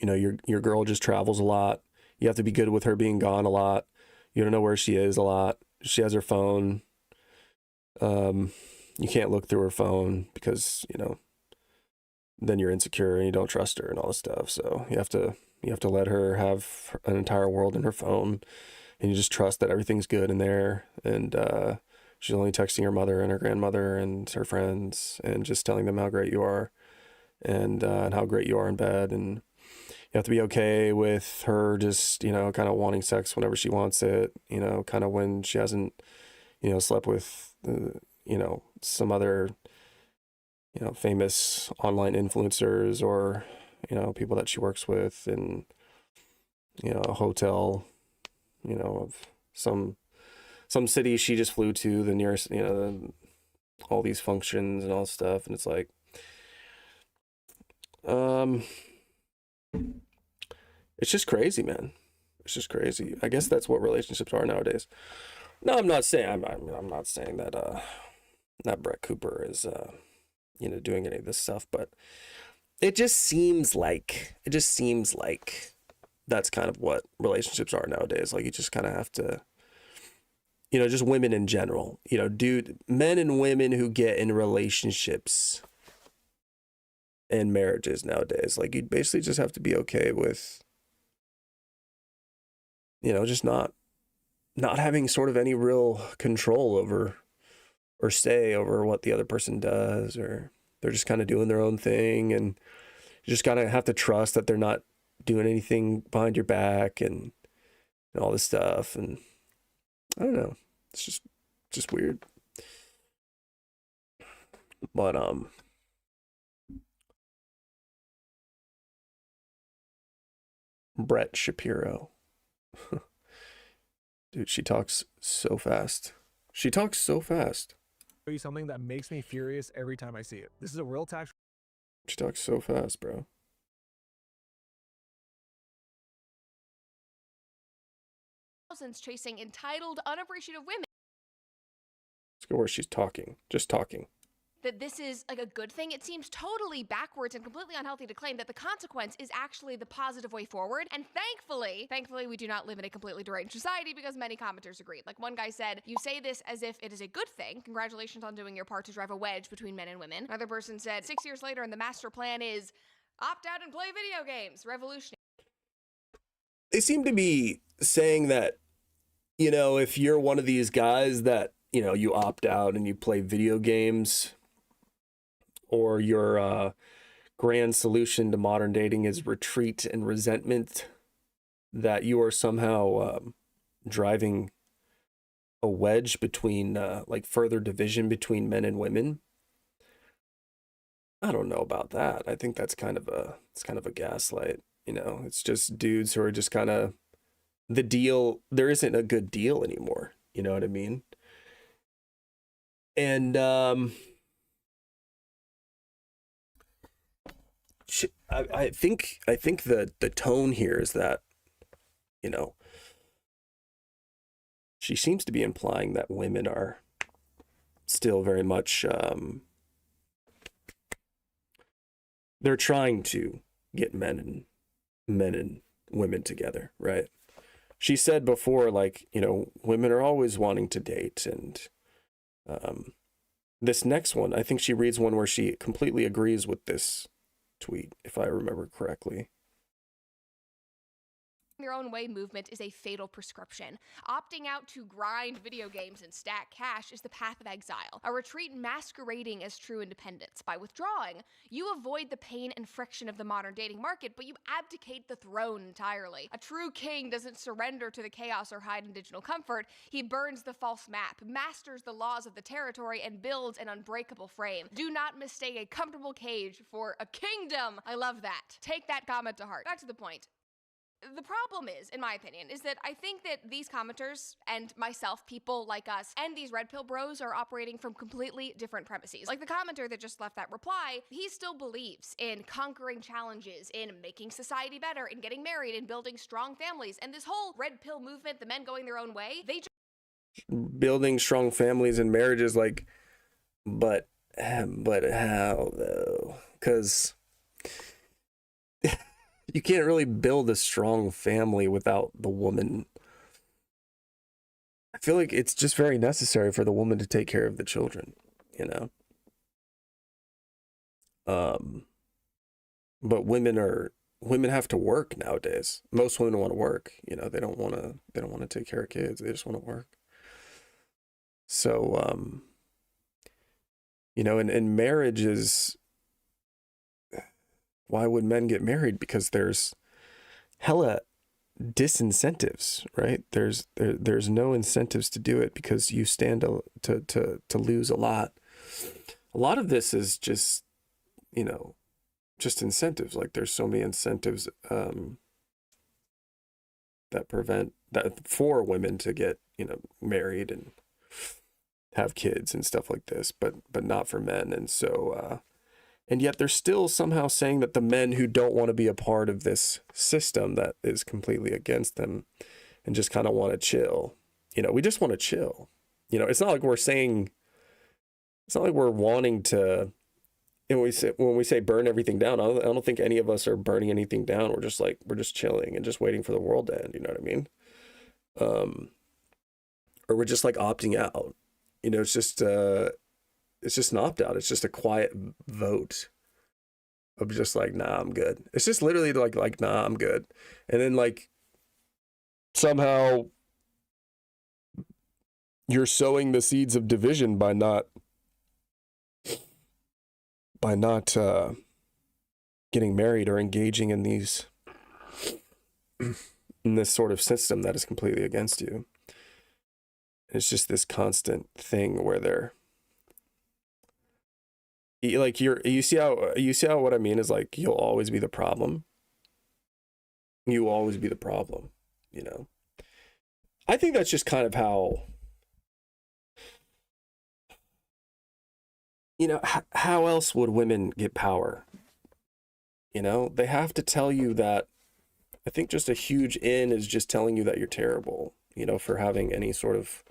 your girl just travels a lot. You have to be good with her being gone a lot. You don't know where she is a lot. She has her phone. You can't look through her phone because then you're insecure and you don't trust her and all this stuff. So you have to let her have an entire world in her phone, and you just trust that everything's good in there. And she's only texting her mother and her grandmother and her friends and just telling them how great you are and how great you are in bed. And you have to be okay with her just, kind of wanting sex whenever she wants it, kind of when she hasn't, slept with, some other, famous online influencers or, people that she works with in, a hotel, of some city she just flew to, the nearest, all these functions and all this stuff. And it's like, it's just crazy, man. It's just crazy. I guess that's what relationships are nowadays. No, I'm not saying I'm not saying that that Brett Cooper is doing any of this stuff, but it just seems like that's kind of what relationships are nowadays. Like you just kind of have to, just women in general, men and women who get in relationships and marriages nowadays, like you basically just have to be okay with, just not having sort of any real control over or say over what the other person does, or they're just kind of doing their own thing, and you just gotta have to trust that they're not doing anything behind your back and all this stuff. And I don't know, it's just weird. But Brett Shapiro. Dude, she talks so fast. She talks so fast. Show you something that makes me furious every time I see it. This is a real tax. She talks so fast, bro. Thousands chasing entitled, unappreciative women. Let's go where she's talking. Just talking. That this is like a good thing. It seems totally backwards and completely unhealthy to claim that the consequence is actually the positive way forward. And thankfully, we do not live in a completely deranged society, because many commenters agreed. Like one guy said, you say this as if it is a good thing. Congratulations on doing your part to drive a wedge between men and women. Another person said, 6 years later and the master plan is opt out and play video games. Revolutionary. They seem to be saying that, if you're one of these guys that, you opt out and you play video games, or your grand solution to modern dating is retreat and resentment, that you are somehow driving a wedge between, like further division between men and women. I don't know about that. I think that's kind of a gaslight. It's just dudes who are just kind of the deal. There isn't a good deal anymore. You know what I mean? And I think the tone here is that, she seems to be implying that women are still very much, they're trying to get men and women together, right? She said before, like, women are always wanting to date. And this next one, I think she reads one where she completely agrees with this tweet, if I remember correctly. Your own way movement is a fatal prescription. Opting out to grind video games and stack cash is the path of exile, a retreat masquerading as true independence. By withdrawing, you avoid the pain and friction of the modern dating market, but you abdicate the throne entirely. A true king doesn't surrender to the chaos or hide in digital comfort. He burns the false map, masters the laws of the territory, and builds an unbreakable frame. Do not mistake a comfortable cage for a kingdom. I love that. Take that comment to heart. Back to the point. The problem is, in my opinion, is that I think that these commenters and myself, people like us, and these red pill bros are operating from completely different premises. Like the commenter that just left that reply, he still believes in conquering challenges, in making society better, in getting married, in building strong families. And this whole red pill movement, the men going their own way, they building strong families and marriages, like, but how though? Because you can't really build a strong family without the woman. I feel like it's just very necessary for the woman to take care of the children, you know? But women have to work nowadays. Most women want to work, you know, they don't want to take care of kids. They just want to work. So, you know, and marriage is, why would men get married? Because there's hella disincentives, right? There's no incentives to do it because you stand to lose a lot. A lot of this is just, you know, just incentives. Like there's so many incentives that prevent that for women to get, you know, married and have kids and stuff like this, but not for men. And so and yet they're still somehow saying that the men who don't want to be a part of this system that is completely against them and just kind of want to chill, you know, we just want to chill. You know, it's not like we're saying, it's not like we're wanting to, and when we say burn everything down, I don't think any of us are burning anything down. We're just like, we're just chilling and just waiting for the world to end. You know what I mean? Or we're just like opting out. You know, it's just an opt out. It's just a quiet vote of just like, nah, I'm good. It's just literally like, nah, I'm good. And then like somehow you're sowing the seeds of division by not getting married or engaging in these in this sort of system that is completely against you. It's just this constant thing where they're like, you see how what I mean is like, you'll always be the problem. You will always be the problem, you know? I think that's just kind of how, you know, how else would women get power? You know, they have to tell you that. I think just a huge in is just telling you that you're terrible, you know, for having any sort of,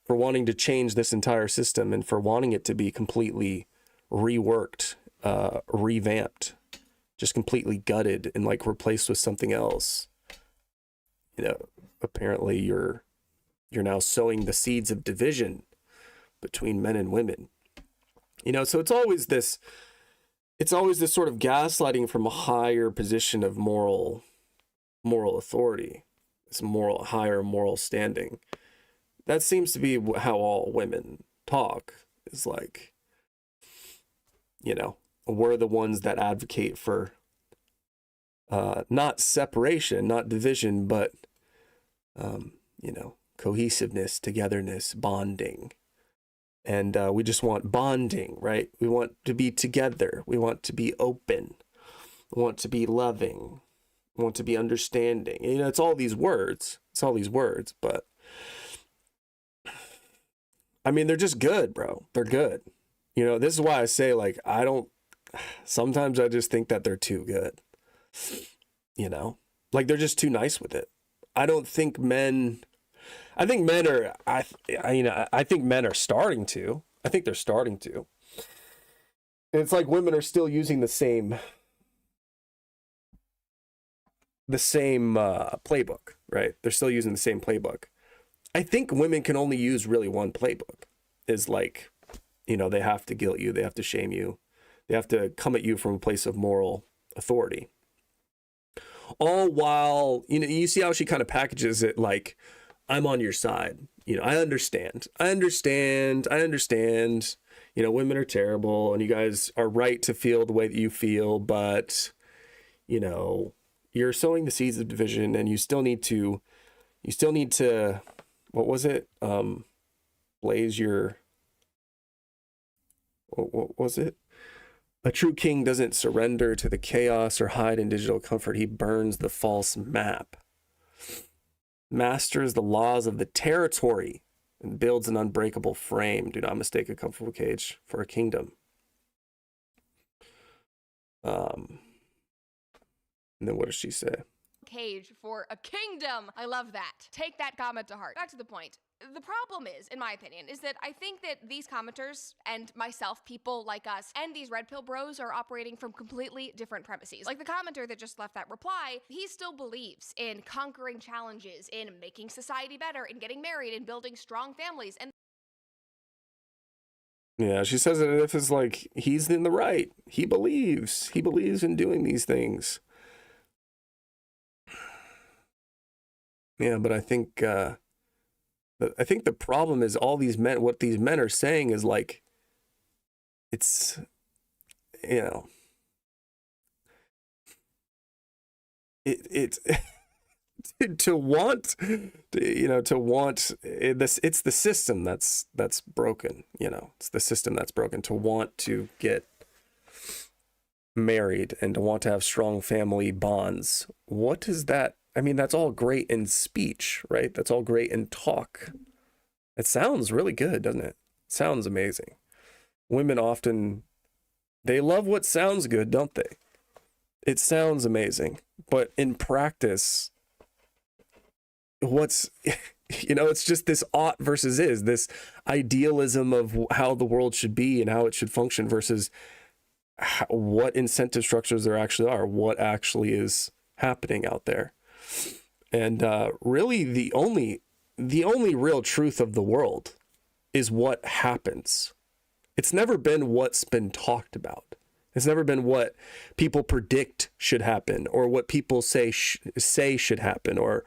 for wanting to change this entire system and for wanting it to be completely reworked, revamped, just completely gutted and like replaced with something else. You know, apparently you're now sowing the seeds of division between men and women. You know, so it's always this sort of gaslighting from a higher position of moral authority, this higher moral standing. That seems to be how all women talk, is like, you know, we're the ones that advocate for not separation, not division, but, you know, cohesiveness, togetherness, bonding. And we just want bonding, right? We want to be together. We want to be open. We want to be loving. We want to be understanding. You know, it's all these words. But I mean, they're just good, bro. They're good. You know, this is why I say, like, sometimes I just think that they're too good. You know, like they're just too nice with it. I think men are starting to. I think they're starting to. And it's like women are still using the same playbook, right? They're still using the same playbook. I think women can only use really one playbook. Is like, you know, they have to guilt you, they have to shame you, they have to come at you from a place of moral authority. All while, you know, you see how she kind of packages it like, I'm on your side. You know, I understand. You know, women are terrible and you guys are right to feel the way that you feel, but, you know, you're sowing the seeds of division and you still need to, what was it? Blaze your, what was it? A true king doesn't surrender to the chaos or hide in digital comfort. He burns the false map, masters the laws of the territory, and builds an unbreakable frame. Do not mistake a comfortable cage for a kingdom. And then what does she say? Cage for a kingdom. I love that. Take that comment to heart. Back to the point. The problem is, in my opinion, is that I think that these commenters and myself, people like us, and these red pill bros are operating from completely different premises. Like the commenter that just left that reply, he still believes in conquering challenges, in making society better, in getting married, in building strong families. And yeah, she says it if it's like he's in the right. He believes in doing these things. Yeah, but I think the problem is all these men, what these men are saying is like, it's, you know, it's to want, you know, to want this, it's the system that's broken, you know, it's the system that's broken to want to get married and to want to have strong family bonds. What is that? I mean, that's all great in speech, right? That's all great in talk. It sounds really good, doesn't it? It sounds amazing. Women often, they love what sounds good, don't they? It sounds amazing. But in practice, what's, you know, it's just this ought versus is, this idealism of how the world should be and how it should function versus what incentive structures there actually are, what actually is happening out there. And really the only real truth of the world is what happens. It's never been what's been talked about. It's never been what people predict should happen or what people say should happen or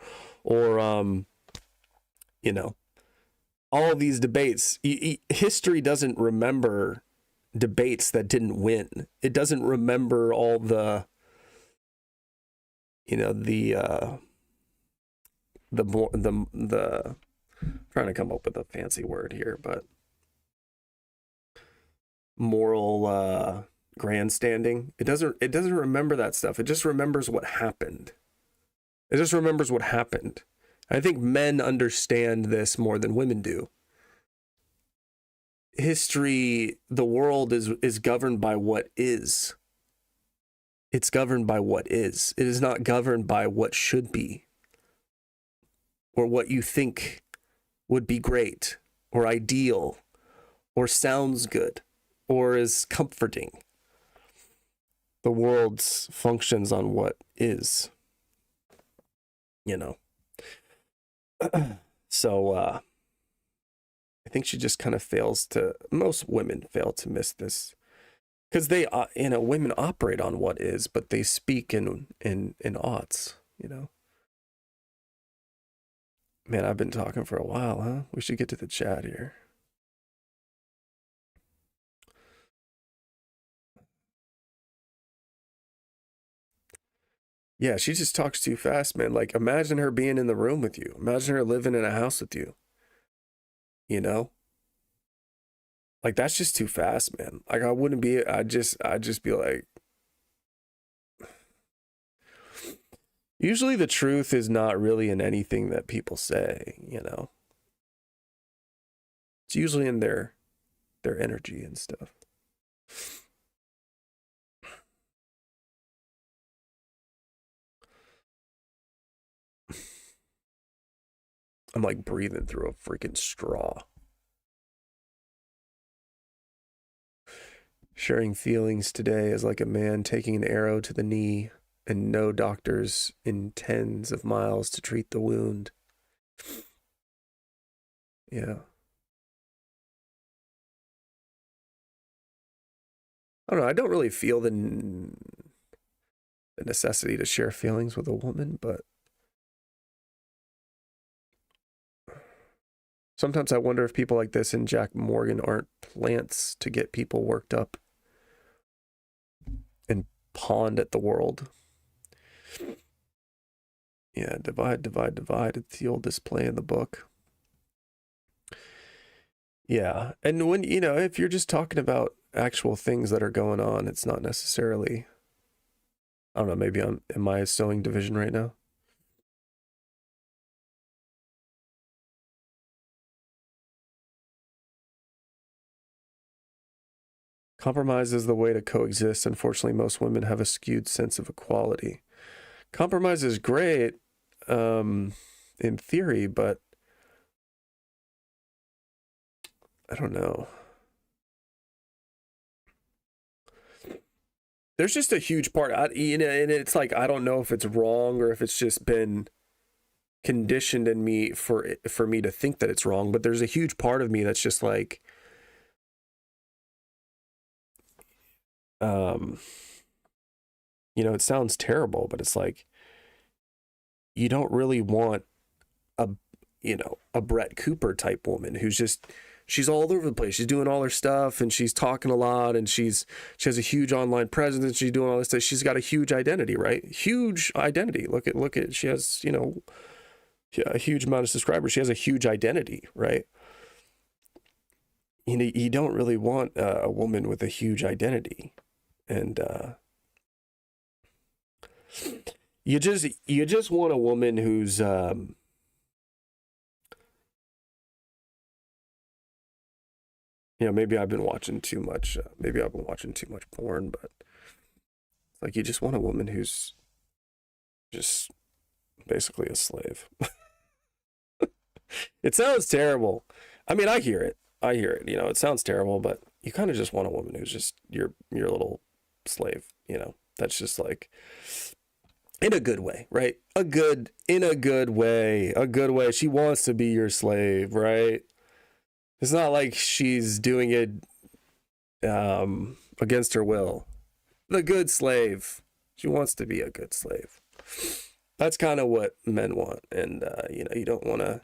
you know, all of these debates. History doesn't remember debates that didn't win. It doesn't remember all the, you know, the trying to come up with a fancy word here, but moral grandstanding. It doesn't remember that stuff. It just remembers what happened. It just remembers what happened. I think men understand this more than women do. History, the world is governed by what is. It's governed by what is. It is not governed by what should be or what you think would be great or ideal or sounds good or is comforting. The world functions on what is, you know. So I think she just kind of most women fail to miss this. Because they, you know, women operate on what is, but they speak in oughts, you know. Man, I've been talking for a while, huh? We should get to the chat here. Yeah, she just talks too fast, man. Like, imagine her being in the room with you. Imagine her living in a house with you. You know? Like, that's just too fast, man. Like, I'd just be like, usually the truth is not really in anything that people say, you know. It's usually in their energy and stuff. I'm like breathing through a freaking straw. Sharing feelings today is like a man taking an arrow to the knee and no doctors in tens of miles to treat the wound. Yeah. I don't know. I don't really feel the necessity to share feelings with a woman, but sometimes I wonder if people like this and Jack Morgan aren't plants to get people worked up and pawned at the world. Yeah, divide, divide, divide. It's the oldest play in the book. Yeah, and when, you know, if you're just talking about actual things that are going on. It's not necessarily, I don't know, maybe am I sowing division right now? Compromise is the way to coexist. Unfortunately, most women have a skewed sense of equality. Compromise is great, in theory, but I don't know. There's just a huge part, and it's like, I don't know if it's wrong or if it's just been conditioned in me for me to think that it's wrong, but there's a huge part of me that's just like, it sounds terrible, but it's like, you don't really want a Brett Cooper type woman she's all over the place. She's doing all her stuff and she's talking a lot and she has a huge online presence and she's doing all this stuff. She's got a huge identity, right? Huge identity. Look at, she has, a huge amount of subscribers. She has a huge identity, right? You don't really want a woman with a huge identity. And you just want a woman who's maybe I've been watching too much porn, but like, you just want a woman who's just basically a slave. It sounds terrible. I mean, I hear it. It sounds terrible, but you kind of just want a woman who's just your little slave, That's just like, in a good way, right? In a good way. She wants to be your slave, right? It's not like she's doing it against her will. The good slave. She wants to be a good slave. That's kind of what men want. And, you don't want to...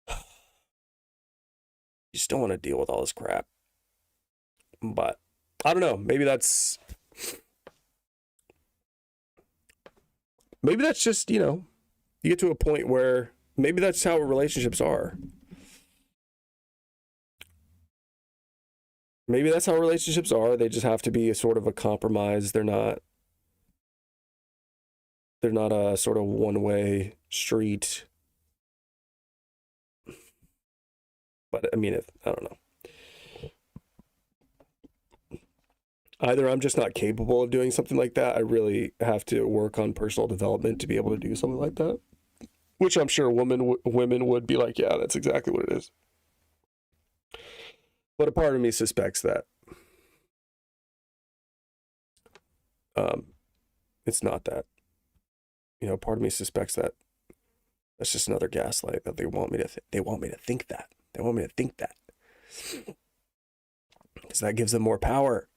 You just don't want to deal with all this crap. But, I don't know. Maybe that's just, you get to a point where maybe that's how relationships are. Maybe that's how relationships are. They just have to be a sort of a compromise. They're not a sort of one-way street. But I mean, I don't know. Either I'm just not capable of doing something like that. I really have to work on personal development to be able to do something like that. Which I'm sure women would be like, yeah, that's exactly what it is. But a part of me suspects that it's not that. Part of me suspects that that's just another gaslight, that they want me to think that. They want me to think that. Because that gives them more power.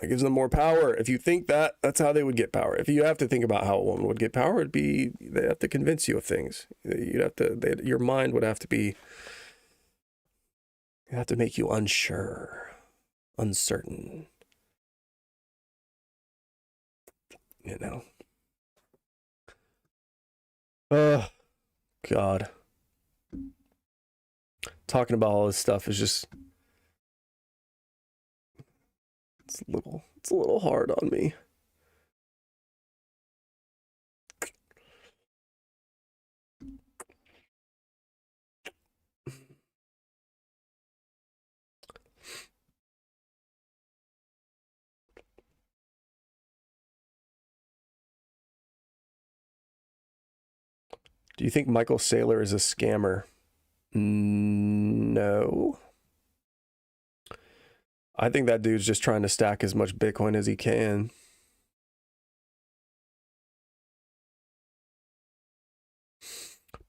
If you think that, that's how they would get power. If you have to think about how a woman would get power, they have to convince you of things. Your mind would have to be, you have to make you unsure, uncertain. God. Talking about all this stuff is just, it's a little hard on me. Do you think Michael Saylor is a scammer? No. I think that dude's just trying to stack as much Bitcoin as he can.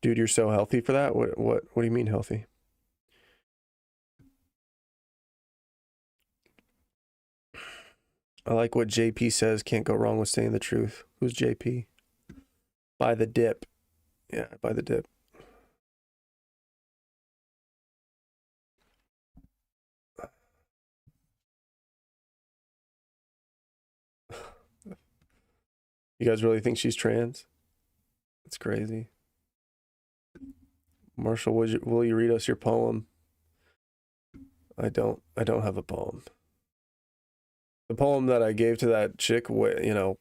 Dude, you're so healthy for that? What do you mean healthy? I like what JP says, can't go wrong with saying the truth. Who's JP? Buy the dip. Yeah, buy the dip. You guys really think she's trans? It's crazy. Marshall, will you read us your poem? I don't have a poem. The poem that I gave to that chick, 12,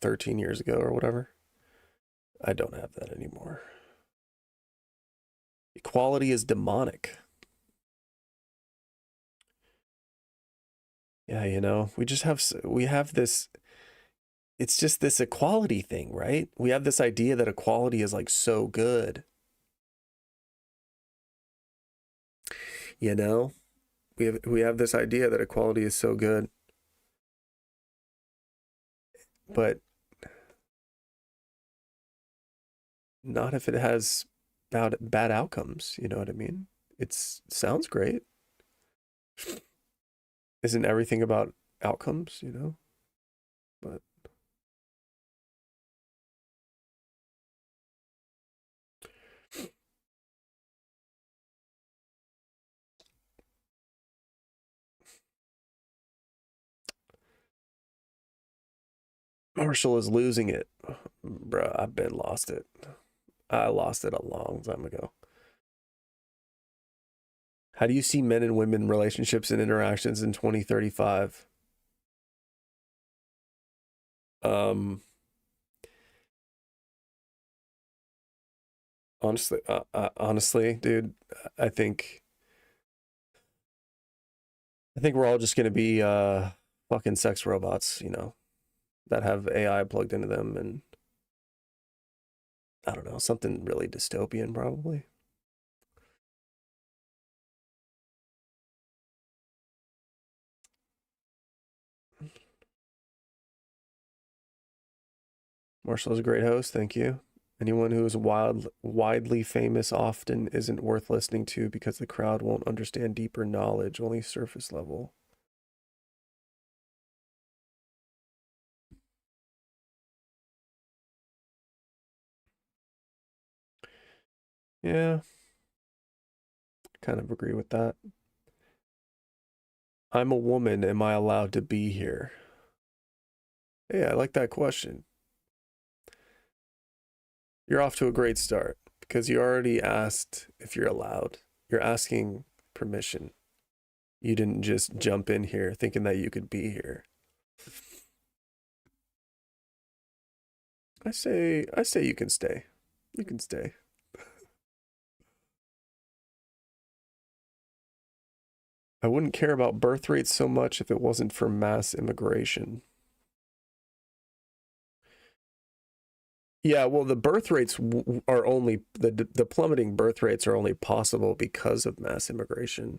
13 years ago or whatever. I don't have that anymore. Equality is demonic. Yeah, we have this, it's just this equality thing, right? We have this idea that equality is like so good. You know? We have this idea that equality is so good. But not if it has bad outcomes, you know what I mean? It sounds great. Isn't everything about outcomes, But Marshall is losing it. Bruh, I've been lost it. I lost it a long time ago. How do you see men and women relationships and interactions in 2035? Honestly, dude, I think we're all just gonna be fucking sex robots, that have AI plugged into them, and I don't know, something really dystopian probably. Marshall is a great host, thank you. Anyone who is widely famous often isn't worth listening to because the crowd won't understand deeper knowledge, only surface level. Yeah, kind of agree with that. I'm a woman, am I allowed to be here? Yeah, I like that question. You're off to a great start because you already asked if you're allowed. You're asking permission. You didn't just jump in here thinking that you could be here. I say you can stay. You can stay. I wouldn't care about birth rates so much if it wasn't for mass immigration. Yeah, well, the birth rates are only the plummeting birth rates are only possible because of mass immigration.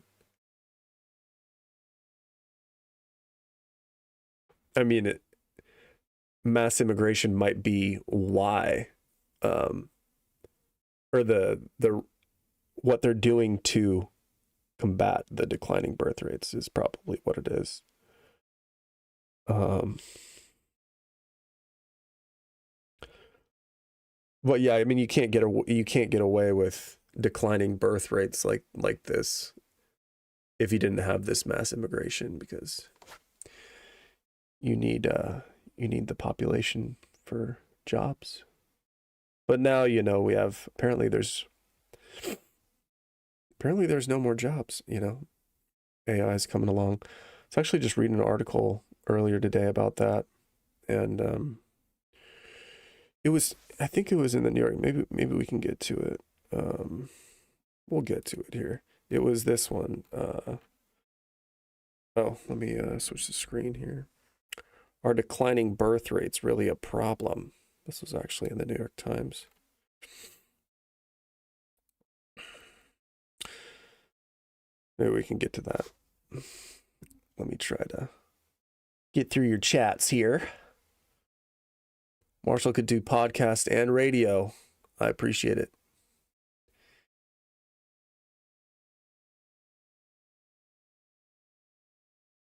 I mean, mass immigration might be why, or the what they're doing to combat the declining birth rates is probably what it is. But yeah, I mean, you can't get away with declining birth rates like this if you didn't have this mass immigration, because you need the population for jobs. But now we have apparently there's no more jobs. AI is coming along. I was actually just reading an article earlier today about that, and I think it was in the New York. Maybe we can get to it. We'll get to it here. It was this one. Let me switch the screen here. Are declining birth rates really a problem? This was actually in the New York Times. Maybe we can get to that. Let me try to get through your chats here. Marshall could do podcast and radio. I appreciate it.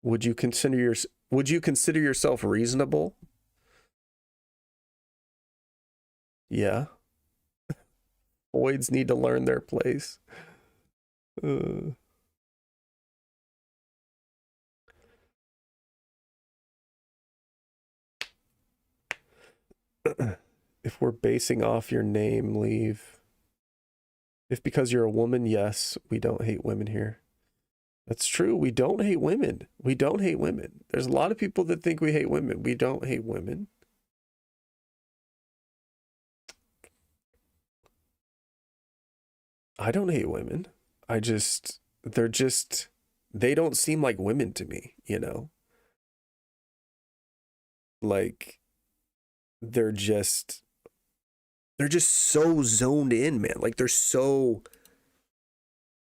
Would you consider yourself reasonable? Yeah. Voids need to learn their place. If we're basing off your name, leave. If because you're a woman, yes, we don't hate women here. That's true. We don't hate women. We don't hate women. There's a lot of people that think we hate women. We don't hate women. I don't hate women. They don't seem like women to me, you know? Like, they're just so zoned in, man. Like, they're so,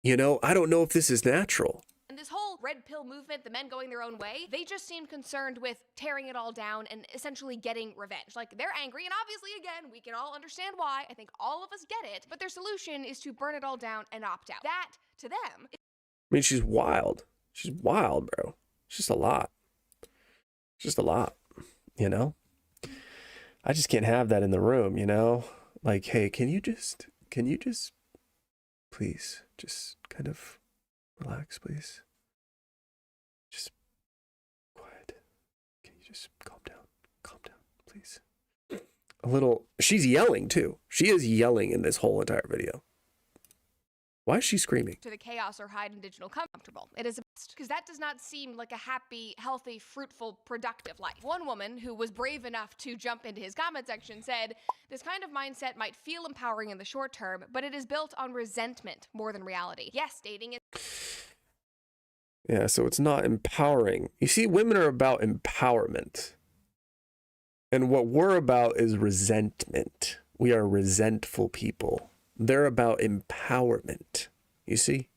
you know, I don't know if this is natural. And this whole red pill movement, the men going their own way, they just seemed concerned with tearing it all down and essentially getting revenge. Like, they're angry, and obviously, again, we can all understand why. I think all of us get it. But their solution is to burn it all down and opt out. That, to them... I mean, she's wild. She's wild, bro. It's just a lot. It's just a lot, you know? I just can't have that in the room, you know? Like, hey, can you just, please, just kind of relax, please? Just quiet. Can you just calm down, please? A little, she's yelling too. She is yelling in this whole entire video. Why is she screaming? To the chaos or hide in digital comfortable. It is a best, because that does not seem like a happy, healthy, fruitful, productive life. One woman who was brave enough to jump into his comment section said, this kind of mindset might feel empowering in the short term, but it is built on resentment more than reality. Yes, dating is... Yeah, so it's not empowering. You see, women are about empowerment. And what we're about is resentment. We are resentful people. They're about empowerment. You see?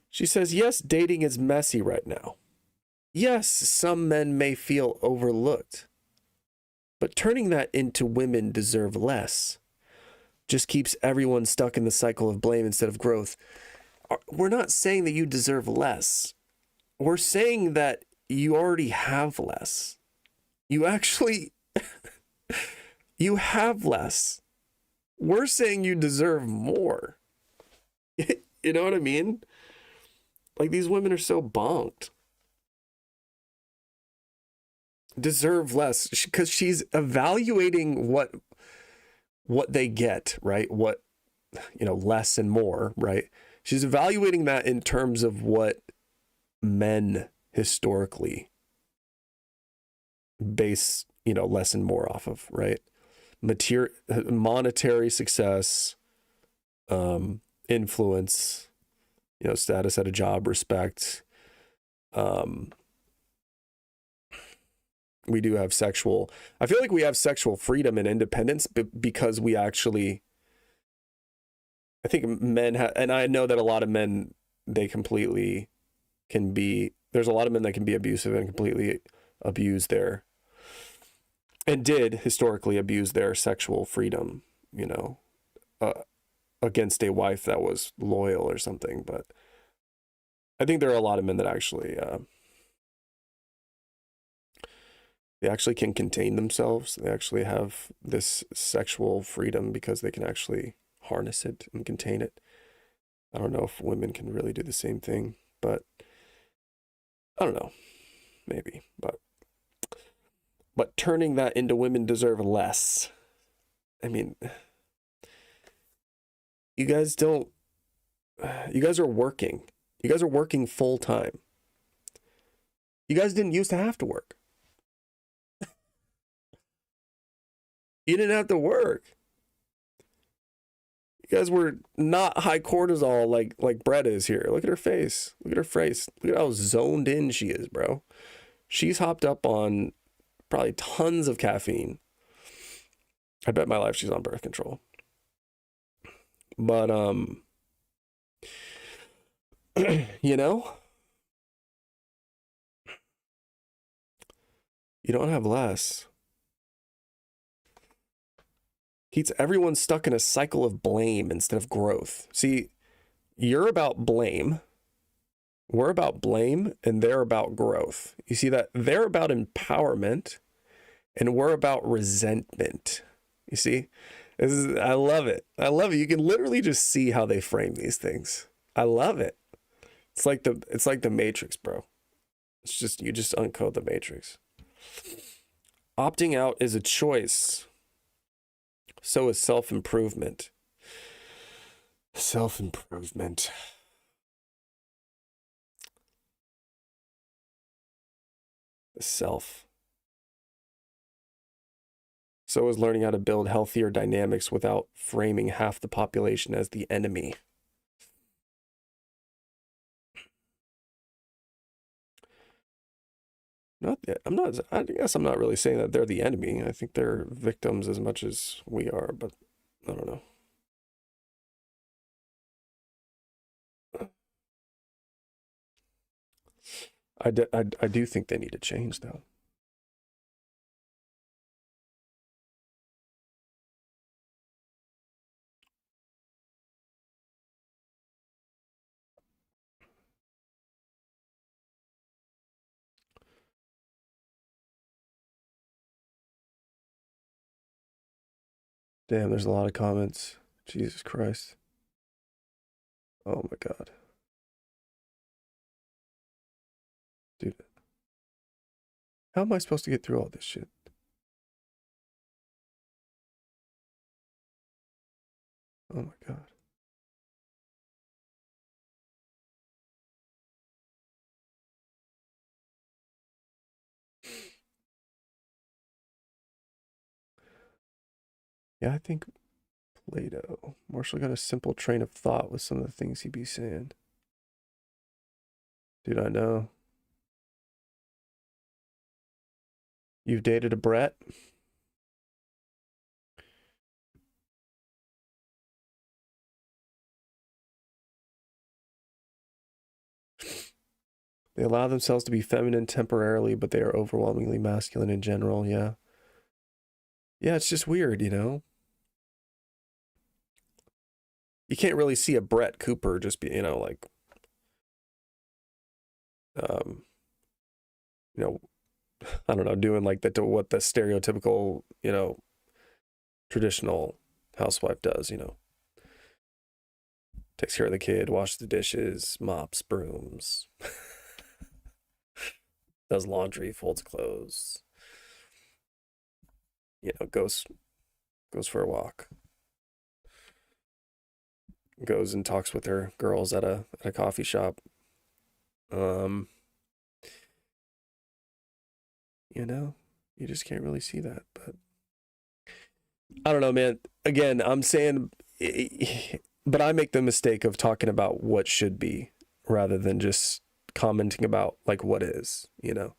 She says, yes, dating is messy right now. Yes, some men may feel overlooked. But turning that into women deserve less just keeps everyone stuck in the cycle of blame instead of growth. We're not saying that you deserve less. We're saying that you already have less. You actually, you have less. We're saying you deserve more. You know what I mean? Like, these women are so bonked. Deserve less, because she's evaluating what they get, right? What, you know, less and more, right? She's evaluating that in terms of what men historically base, you know, less and more off of, right? Monetary success, influence, you know, status at a job, respect. We do have I feel like we have sexual freedom and independence because we actually, I think men and I know that a lot of men, they completely can be, there's a lot of men that can be abusive and completely abuse their, and did historically abuse their sexual freedom, you know, against a wife that was loyal or something. But I think there are a lot of men that actually, they actually can contain themselves. They actually have this sexual freedom because they can actually harness it and contain it. I don't know if women can really do the same thing, but I don't know, maybe, but turning that into women deserve less. I mean, you guys are working. You guys are working full time. You guys didn't used to have to work. You didn't have to work. You guys were not high cortisol like Brett is here. Look at her face. Look at her face. Look at how zoned in she is, bro. She's hopped up on probably tons of caffeine. I bet my life she's on birth control. But you know, you don't have less. Keeps everyone stuck in a cycle of blame instead of growth. See, you're about blame. We're about blame, and they're about growth. You see that? They're about empowerment, and we're about resentment. You see? I love it. I love it. You can literally just see how they frame these things. I love it. It's like the Matrix, bro. It's just, you just uncode the Matrix. Opting out is a choice. So is self-improvement. Self-improvement. self. So is learning how to build healthier dynamics without framing half the population as the enemy. I guess I'm not really saying that they're the enemy. I think they're victims as much as we are, but I don't know. I do think they need to change, though. Damn, there's a lot of comments. Jesus Christ. Oh my God. Dude. How am I supposed to get through all this shit? Oh my God. Yeah, I think Plato. Marshall got a simple train of thought with some of the things he'd be saying. Dude, I know. You've dated a Brett? They allow themselves to be feminine temporarily, but they are overwhelmingly masculine in general, yeah. Yeah, it's just weird, you know? You can't really see a Brett Cooper just be, you know, like, you know, I don't know, doing like what the stereotypical, you know, traditional housewife does, you know. Takes care of the kid, washes the dishes, mops, brooms, does laundry, folds clothes, you know, goes for a walk, goes and talks with her girls at a coffee shop. You know, you just can't really see that, but I don't know, man. Again, I'm saying, but I make the mistake of talking about what should be rather than just commenting about like what is, you know.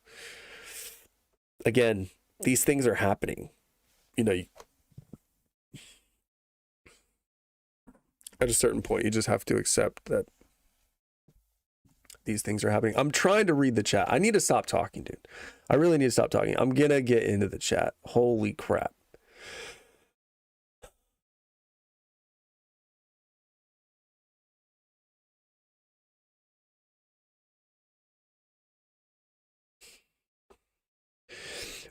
Again, these things are happening, you know. At a certain point, you just have to accept that these things are happening. I'm trying to read the chat. I need to stop talking, dude. I really need to stop talking. I'm gonna get into the chat. Holy crap.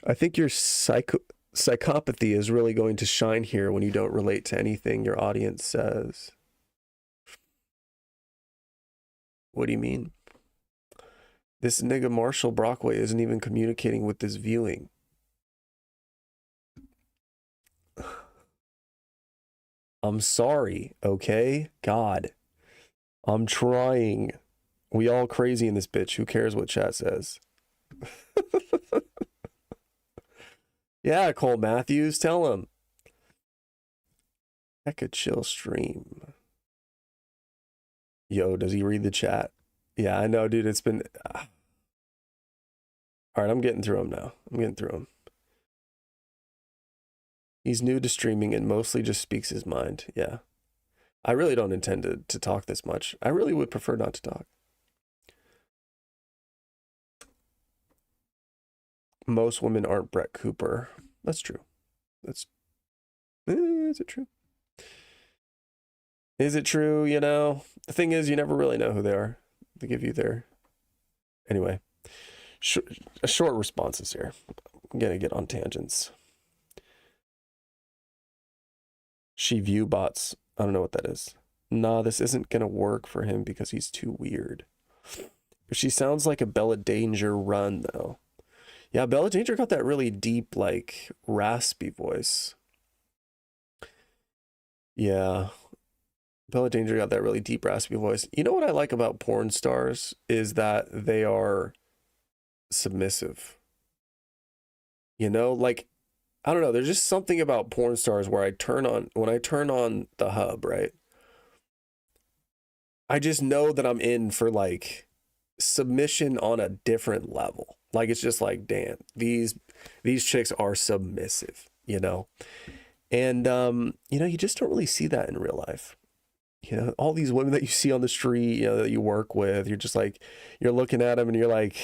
I think your psychopathy is really going to shine here when you don't relate to anything your audience says. What do you mean? This nigga Marshall Brockway isn't even communicating with this viewing. I'm sorry, okay? God. I'm trying. We all crazy in this bitch. Who cares what chat says? Yeah, Cole Matthews, tell him. Heck a chill stream. Yo, does he read the chat? Yeah, I know, dude. It's been... All right, I'm getting through him now. I'm getting through him. He's new to streaming and mostly just speaks his mind. Yeah. I really don't intend to talk this much. I really would prefer not to talk. Most women aren't Brett Cooper. That's true. Is it true? Is it true? You know, the thing is, you never really know who they are. They give you their... Anyway, short responses here. I'm going to get on tangents. She view bots. I don't know what that is. Nah, this isn't going to work for him because he's too weird. She sounds like a Bella Danger run, though. Yeah, Bella Danger got that really deep, like, raspy voice. Yeah. Bella Danger got that really deep, raspy voice. You know what I like about porn stars is that they are submissive. You know, like, I don't know. There's just something about porn stars where when I turn on the hub, right? I just know that I'm in for like submission on a different level. Like, it's just like, damn, these chicks are submissive, you know? And, you know, you just don't really see that in real life. You know, all these women that you see on the street, you know, that you work with, you're just like, you're looking at them and you're like,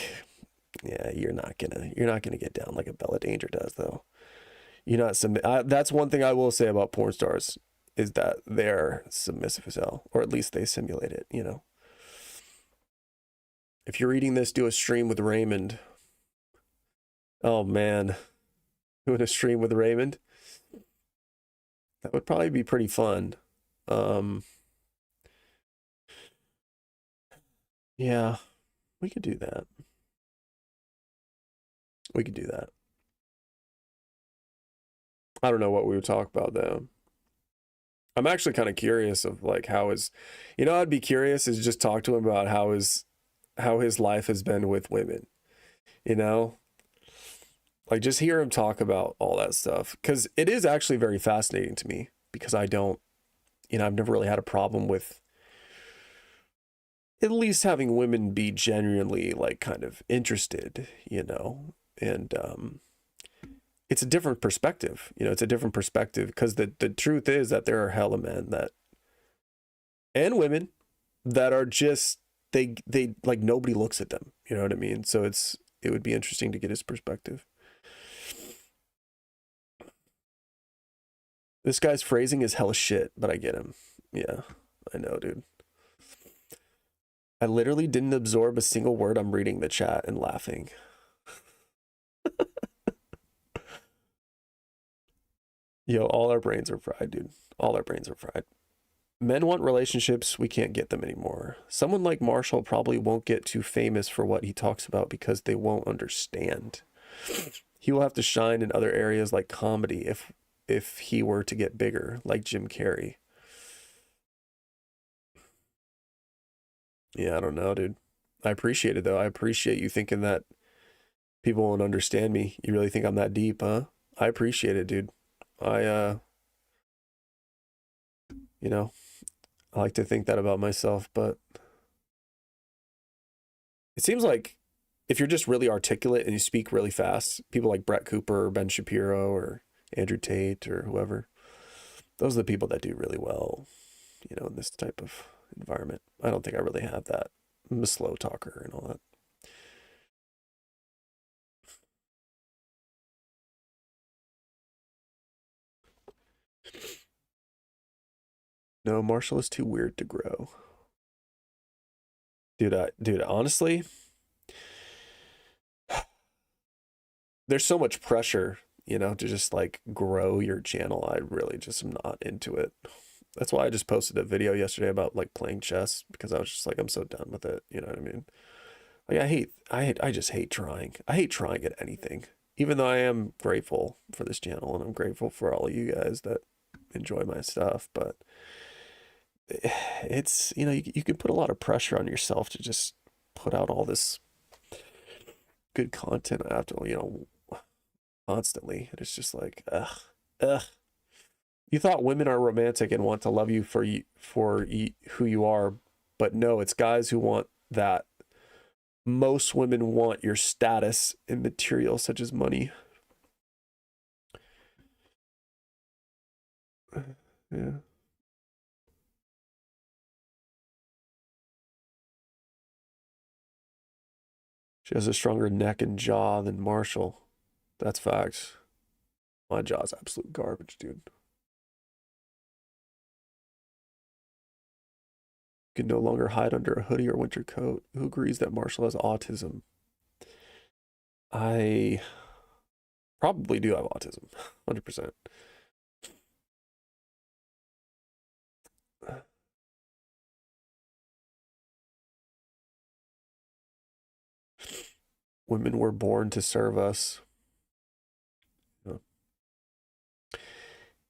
yeah, you're not gonna get down like a Bella Danger does, though. You're not that's one thing I will say about porn stars is that they're submissive as hell, or at least they simulate it, you know. If you're reading this, do a stream with Raymond. Oh man, doing a stream with Raymond. That would probably be pretty fun. Yeah, we could do that. We could do that. I don't know what we would talk about though. I'm actually kind of curious of like how his, you know, I'd be curious is just talk to him about how his life has been with women, you know, like just hear him talk about all that stuff. Cause it is actually very fascinating to me because I don't, you know, I've never really had a problem with at least having women be genuinely like kind of interested, you know, and, it's a different perspective, you know, it's a different perspective because the truth is that there are hella men that, and women that are just, they like nobody looks at them, you know what I mean? So it would be interesting to get his perspective. This guy's phrasing is hella shit, but I get him. Yeah, I know, dude. I literally didn't absorb a single word. I'm reading the chat and laughing. Yo, all our brains are fried, dude. All our brains are fried. Men want relationships. We can't get them anymore. Someone like Marshall probably won't get too famous for what he talks about because they won't understand. He will have to shine in other areas like comedy if he were to get bigger, like Jim Carrey. Yeah, I don't know, dude. I appreciate it, though. I appreciate you thinking that people won't understand me. You really think I'm that deep, huh? I appreciate it, dude. You know, I like to think that about myself, but it seems like if you're just really articulate and you speak really fast, people like Brett Cooper or Ben Shapiro or Andrew Tate or whoever, those are the people that do really well, you know, in this type of environment. I don't think I really have that. I'm a slow talker and all that. No, Marshall is too weird to grow. Dude, honestly, there's so much pressure, you know, to just like grow your channel. I really just am not into it. That's why I just posted a video yesterday about like playing chess because I was just like, I'm so done with it. You know what I mean? Like I just hate trying. I hate trying at anything, even though I am grateful for this channel and I'm grateful for all of you guys that enjoy my stuff. But it's, you know, you can put a lot of pressure on yourself to just put out all this good content after, you know, constantly. And it's just like, ugh. You thought women are romantic and want to love you for who you are, but no, it's guys who want that. Most women want your status and material such as money. Yeah. She has a stronger neck and jaw than Marshall. That's facts. My jaw's absolute garbage, dude. Can no longer hide under a hoodie or winter coat. Who agrees that Marshall has autism? I probably do have autism, 100%. Women were born to serve us.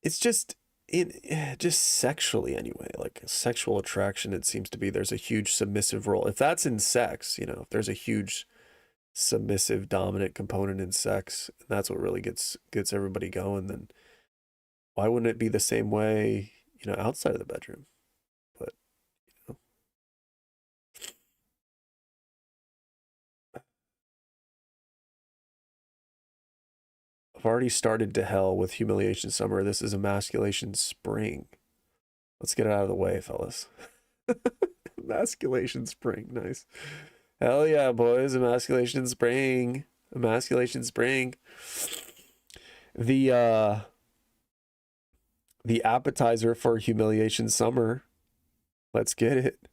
It's just just sexually anyway, like sexual attraction. It seems to be there's a huge submissive role. If that's in sex, you know, if there's a huge submissive dominant component in sex, and that's what really gets everybody going, then why wouldn't it be the same way, outside of the bedroom? But you know. I've already started to hell with Humiliation Summer. This is Emasculation Spring. Let's get it out of the way, fellas. Emasculation Spring, nice. Hell yeah, boys. Emasculation Spring. Emasculation Spring. The appetizer for Humiliation Summer. Let's get it.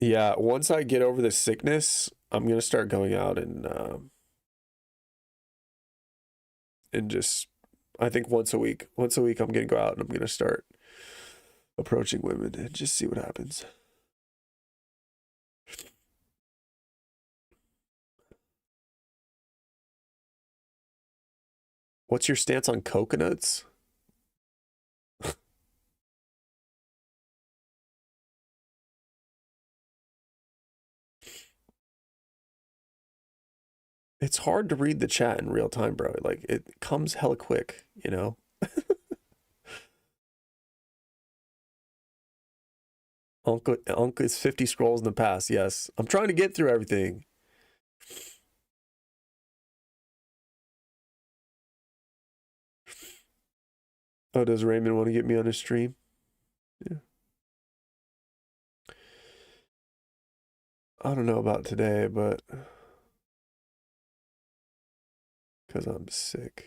Yeah, once I get over the sickness, I'm gonna start going out and just, I think once a week I'm gonna go out and I'm gonna start approaching women and just see what happens. What's your stance on coconuts? It's hard to read the chat in real time, bro. Like, it comes hella quick, Uncle is 50 scrolls in the past. Yes. I'm trying to get through everything. Oh, does Raymond want to get me on his stream? Yeah. I don't know about today, but because I'm sick.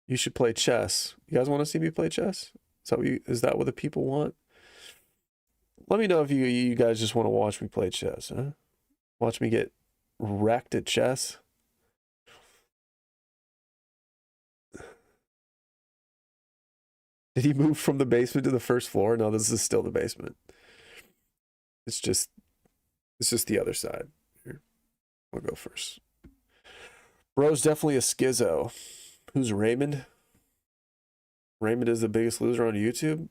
You should play chess. You guys want to see me play chess? Is that what the people want? Let me know if you guys just want to watch me play chess, huh? Watch me get wrecked at chess. Did he move from the basement to the first floor? No, this is still the basement. It's just the other side. Here, I'll go first. Bro's definitely a schizo. Who's Raymond? Raymond is the biggest loser on YouTube?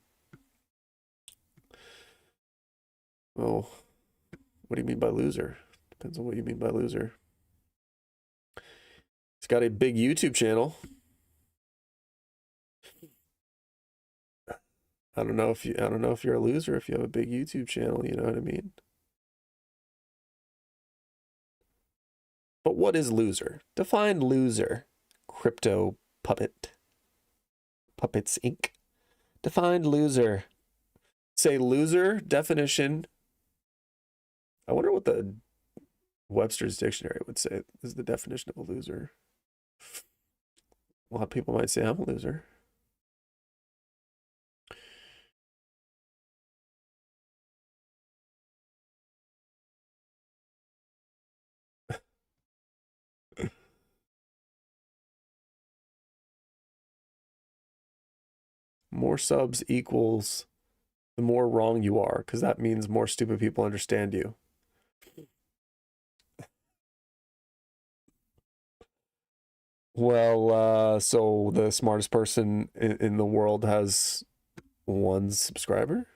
Oh, what do you mean by loser? Depends on what you mean by loser. He's got a big YouTube channel. I don't know if you're a loser if you have a big YouTube channel, you know what I mean? But what is loser? Define loser. Crypto Puppets Inc. Define loser. Say loser definition. I wonder what the Webster's dictionary would say is the definition of a loser. A lot of people might say I'm a loser. More subs equals the more wrong you are, because that means more stupid people understand you. Well, so the smartest person in the world has one subscriber?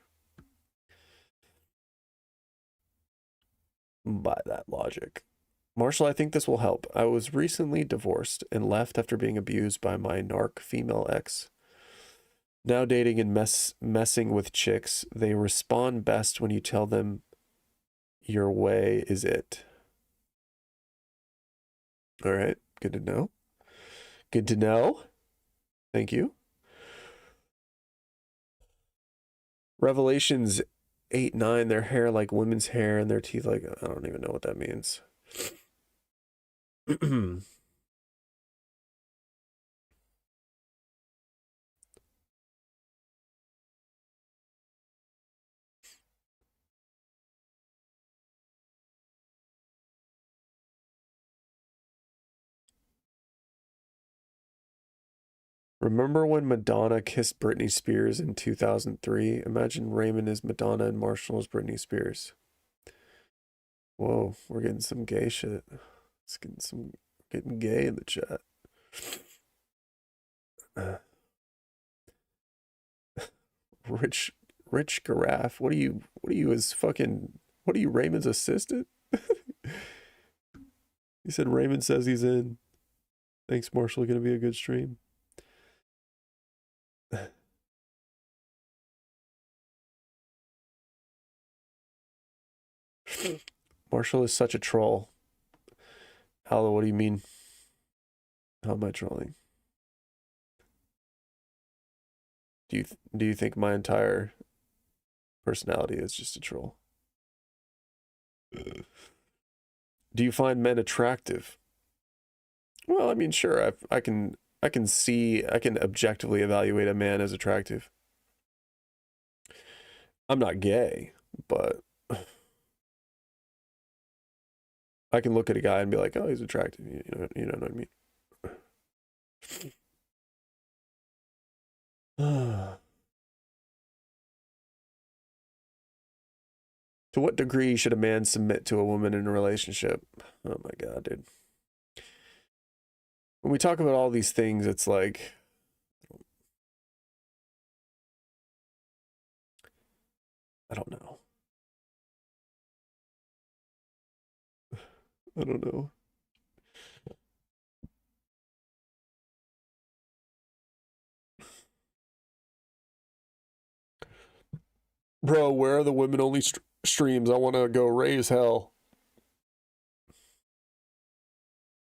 By that logic. Marshall, I think this will help. I was recently divorced and left after being abused by my narc female ex. Now dating and messing with chicks, they respond best when you tell them your way is it. All right, good to know. Good to know. Thank you. Revelations 8-9, their hair like women's hair and their teeth like, I don't even know what that means. Remember when Madonna kissed Britney Spears in 2003? Imagine Raymond is Madonna and Marshall is Britney Spears. Whoa, we're getting some gay shit. It's getting gay in the chat. Rich Giraffe. What are you, Raymond's assistant? He said Raymond says he's in. Thanks, Marshall. Gonna be a good stream. Marshall is such a troll. Hello, what do you mean? How am I trolling? Do you think my entire personality is just a troll? Do you find men attractive? Well, I mean, sure. I can objectively evaluate a man as attractive. I'm not gay, but I can look at a guy and be like, oh, he's attractive. You know what I mean? To what degree should a man submit to a woman in a relationship? Oh my God, dude. When we talk about all these things, it's like, I don't know. I don't know. Bro, where are the women only streams? I want to go raise hell.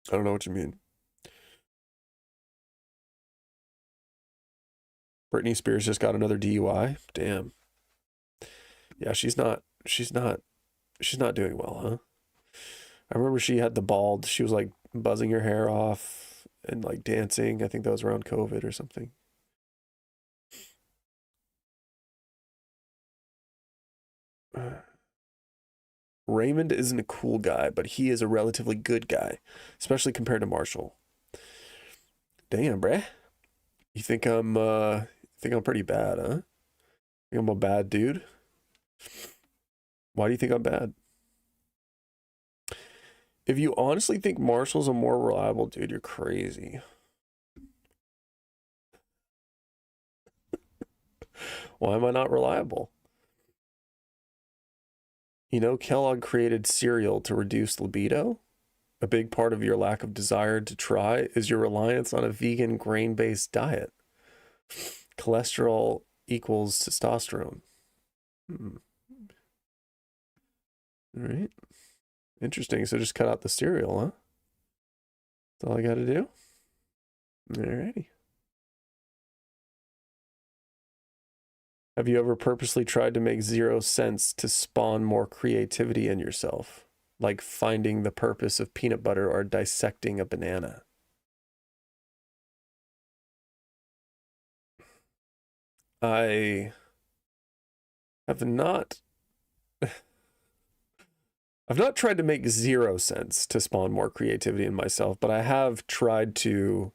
I don't know what you mean. Britney Spears just got another DUI. Damn. Yeah, she's not doing well, huh? I remember she had the bald, she was like buzzing her hair off and like dancing. I think that was around COVID or something. Raymond isn't a cool guy, but he is a relatively good guy, especially compared to Marshall. Damn, bruh. You think I'm pretty bad, huh? Think I'm a bad dude? Why do you think I'm bad? If you honestly think Marshall's a more reliable dude, you're crazy. Why am I not reliable? You know, Kellogg created cereal to reduce libido. A big part of your lack of desire to try is your reliance on a vegan grain-based diet. Cholesterol equals testosterone. All right. Interesting. So just cut out the cereal, huh? That's all I got to do? Alrighty. Have you ever purposely tried to make zero sense to spawn more creativity in yourself? Like finding the purpose of peanut butter or dissecting a banana? I have not... I've not tried to make zero sense to spawn more creativity in myself, but I have tried to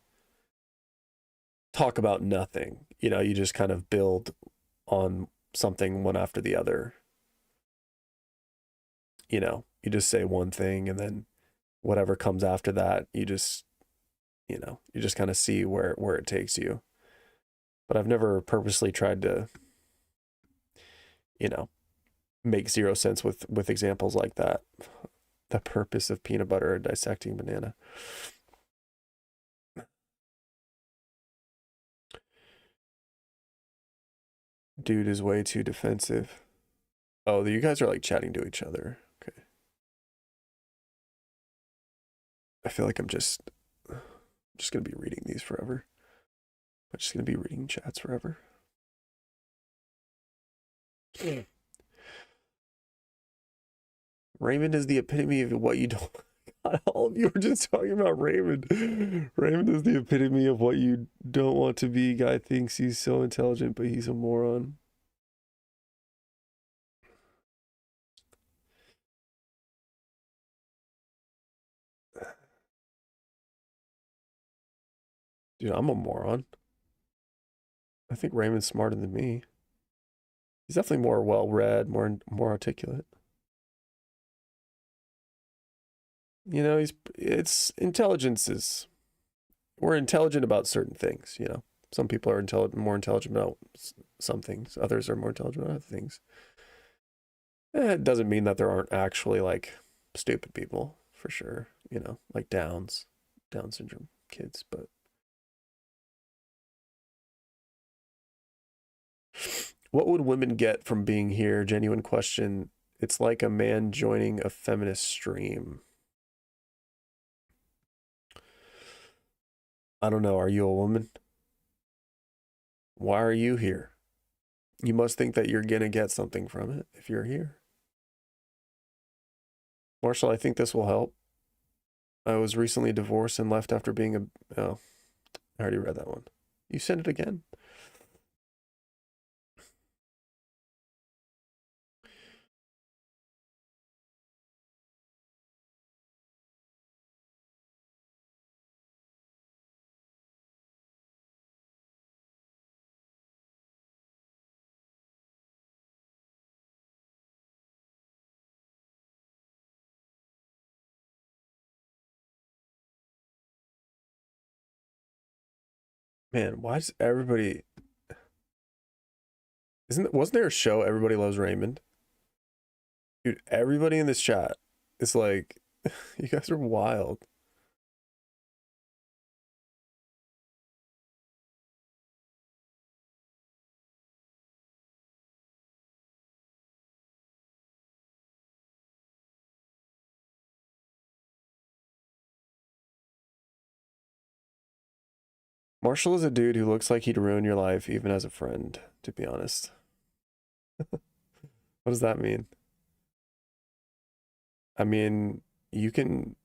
talk about nothing. You know, you just kind of build on something one after the other. You know, you just say one thing and then whatever comes after that, you just kind of see where it takes you. But I've never purposely tried to, make zero sense with examples like that. The purpose of peanut butter or dissecting banana. Dude is way too defensive. Oh, you guys are like chatting to each other. Okay. I feel like I'm just gonna be reading these forever. I'm just gonna be reading chats forever. Raymond is the epitome of what you don't. God, all of you were just talking about Raymond. Raymond is the epitome of what you don't want to be. Guy thinks he's so intelligent, but he's a moron. Dude, I'm a moron. I think Raymond's smarter than me. He's definitely more well-read, more articulate. You know, it's intelligence is, we're intelligent about certain things, you know. Some people are more intelligent about some things. Others are more intelligent about other things. It doesn't mean that there aren't actually like stupid people for sure. You know, like Down syndrome kids. But what would women get from being here? Genuine question. It's like a man joining a feminist stream. I don't know. Are you a woman? Why are you here? You must think that you're going to get something from it if you're here. Marshall, I think this will help. I was recently divorced and left after being a... Oh, I already read that one. You sent it again. Man, why does everybody... Wasn't there a show, Everybody Loves Raymond? Dude, everybody in this chat is like, you guys are wild. Marshall is a dude who looks like he'd ruin your life even as a friend, to be honest. What does that mean? I mean, you can...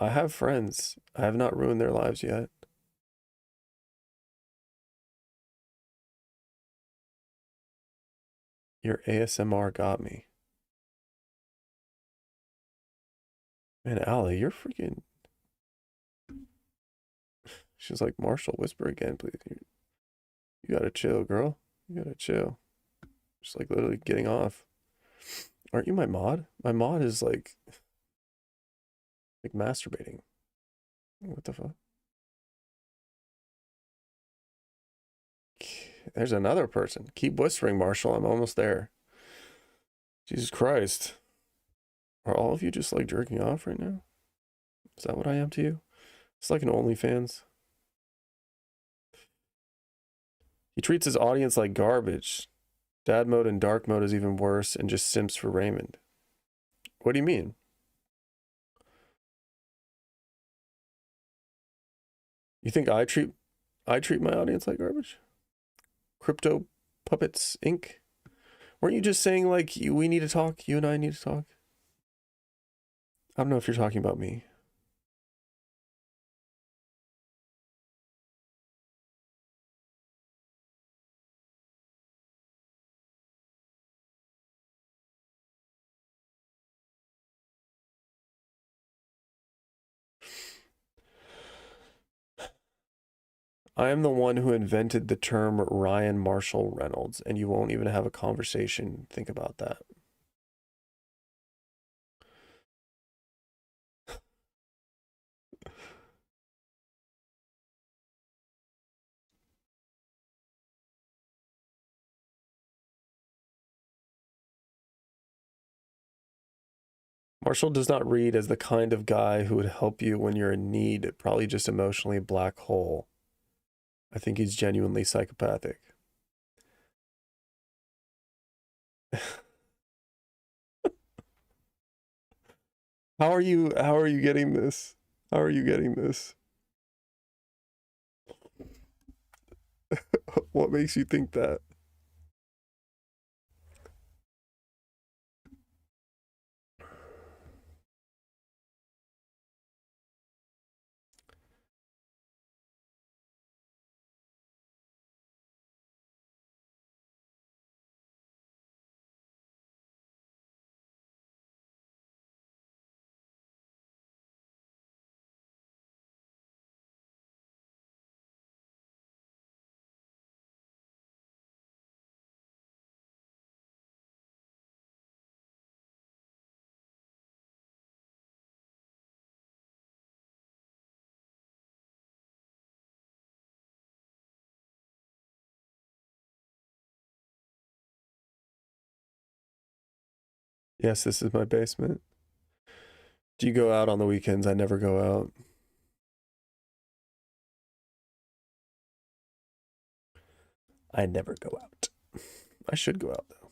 I have friends. I have not ruined their lives yet. Your ASMR got me. Man, Allie, you're freaking... She's like, Marshall, whisper again, please. You gotta chill, girl. You gotta chill. Just like literally getting off. Aren't you my mod? My mod is like masturbating. What the fuck? There's another person. Keep whispering, Marshall. I'm almost there. Jesus Christ. Are all of you just like jerking off right now? Is that what I am to you? It's like an OnlyFans. He treats his audience like garbage. Dad mode and dark mode is even worse and just simps for Raymond. What do you mean? You think I treat my audience like garbage? Crypto Puppets Inc. Weren't you just saying like we need to talk? You and I need to talk. I don't know if you're talking about me. I am the one who invented the term Ryan Marshall Reynolds, and you won't even have a conversation. Think about that. Marshall does not read as the kind of guy who would help you when you're in need, probably just emotionally a black hole. I think he's genuinely psychopathic. How are you getting this? How are you getting this? What makes you think that? Yes, this is my basement. Do you go out on the weekends? I never go out. I never go out. I should go out though.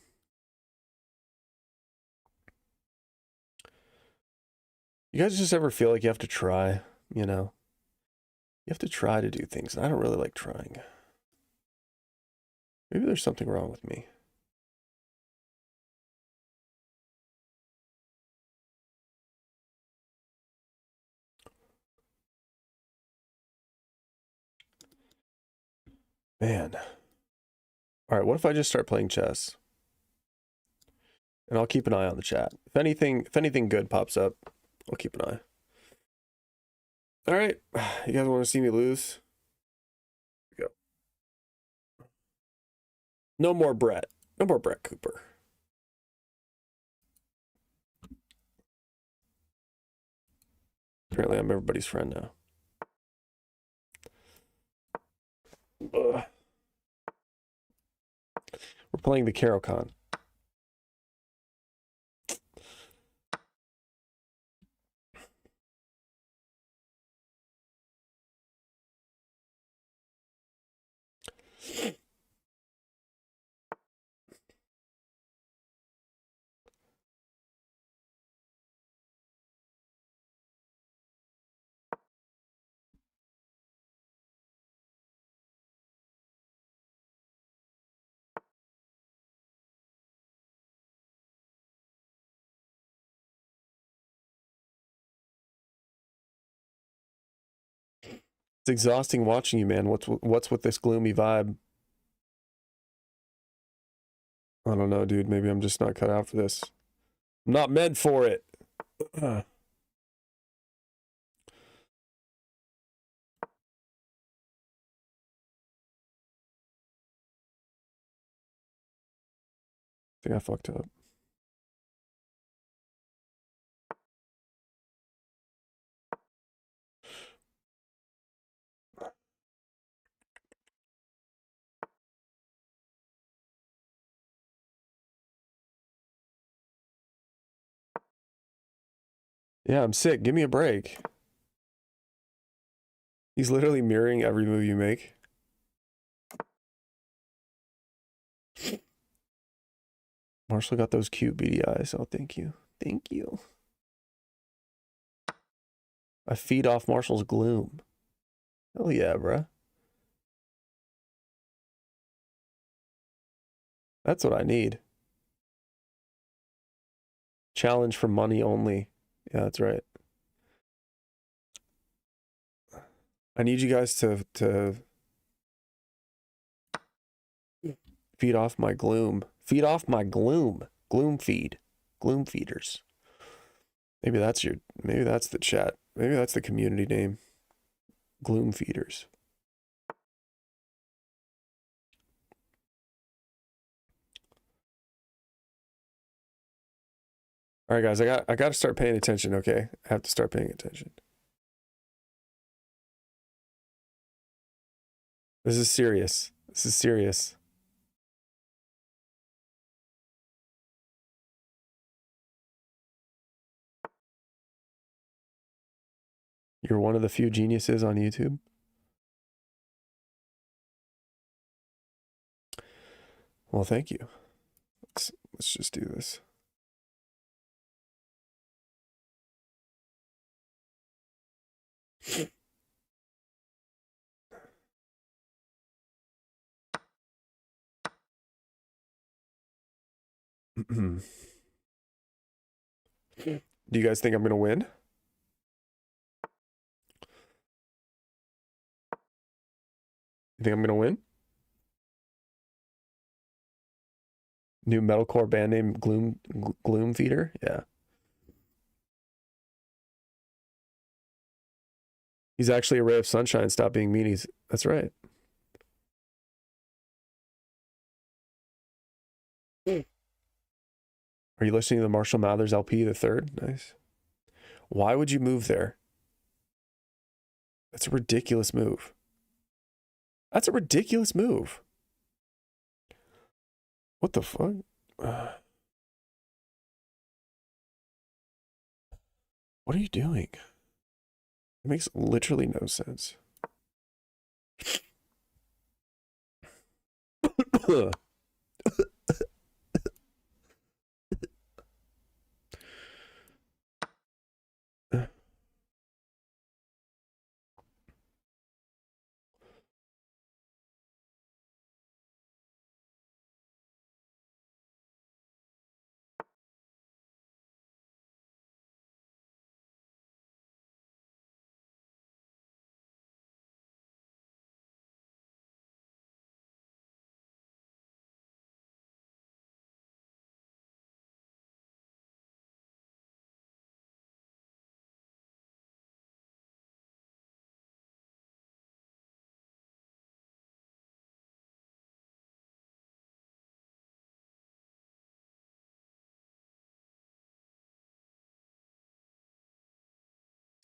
You guys just ever feel like you have to try, you know? You have to try to do things, and I don't really like trying. Maybe there's something wrong with me. Man. All right, what if I just start playing chess? And I'll keep an eye on the chat. If anything good pops up, I'll keep an eye. All right, you guys want to see me lose? Go. No more Brett. No more Brett Cooper. Apparently, I'm everybody's friend now. Ugh. We're playing the Carocon. It's exhausting watching you, man. What's with this gloomy vibe? I don't know, dude. Maybe I'm just not cut out for this. I'm not meant for it. I think I fucked up. Yeah, I'm sick. Give me a break. He's literally mirroring every move you make. Marshall got those cute beady eyes. Oh, thank you. Thank you. I feed off Marshall's gloom. Hell yeah, bruh. That's what I need. Challenge for money only. Yeah, that's right. I need you guys to feed off my gloom. Feed off my gloom. Gloom feed. Gloom feeders. Maybe that's the chat. Maybe that's the community name. Gloom feeders. All right, guys, I got to start paying attention, okay? I have to start paying attention. This is serious. This is serious. You're one of the few geniuses on YouTube. Well, thank you. Let's just do this. Do you guys think I'm going to win? You think I'm going to win? New metalcore band name Gloom Feeder? Yeah. He's actually a ray of sunshine. Stop being meanies. That's right. Are you listening to the Marshall Mathers LP, the third? Nice. Why would you move there? That's a ridiculous move. That's a ridiculous move. What the fuck? What are you doing? It makes literally no sense.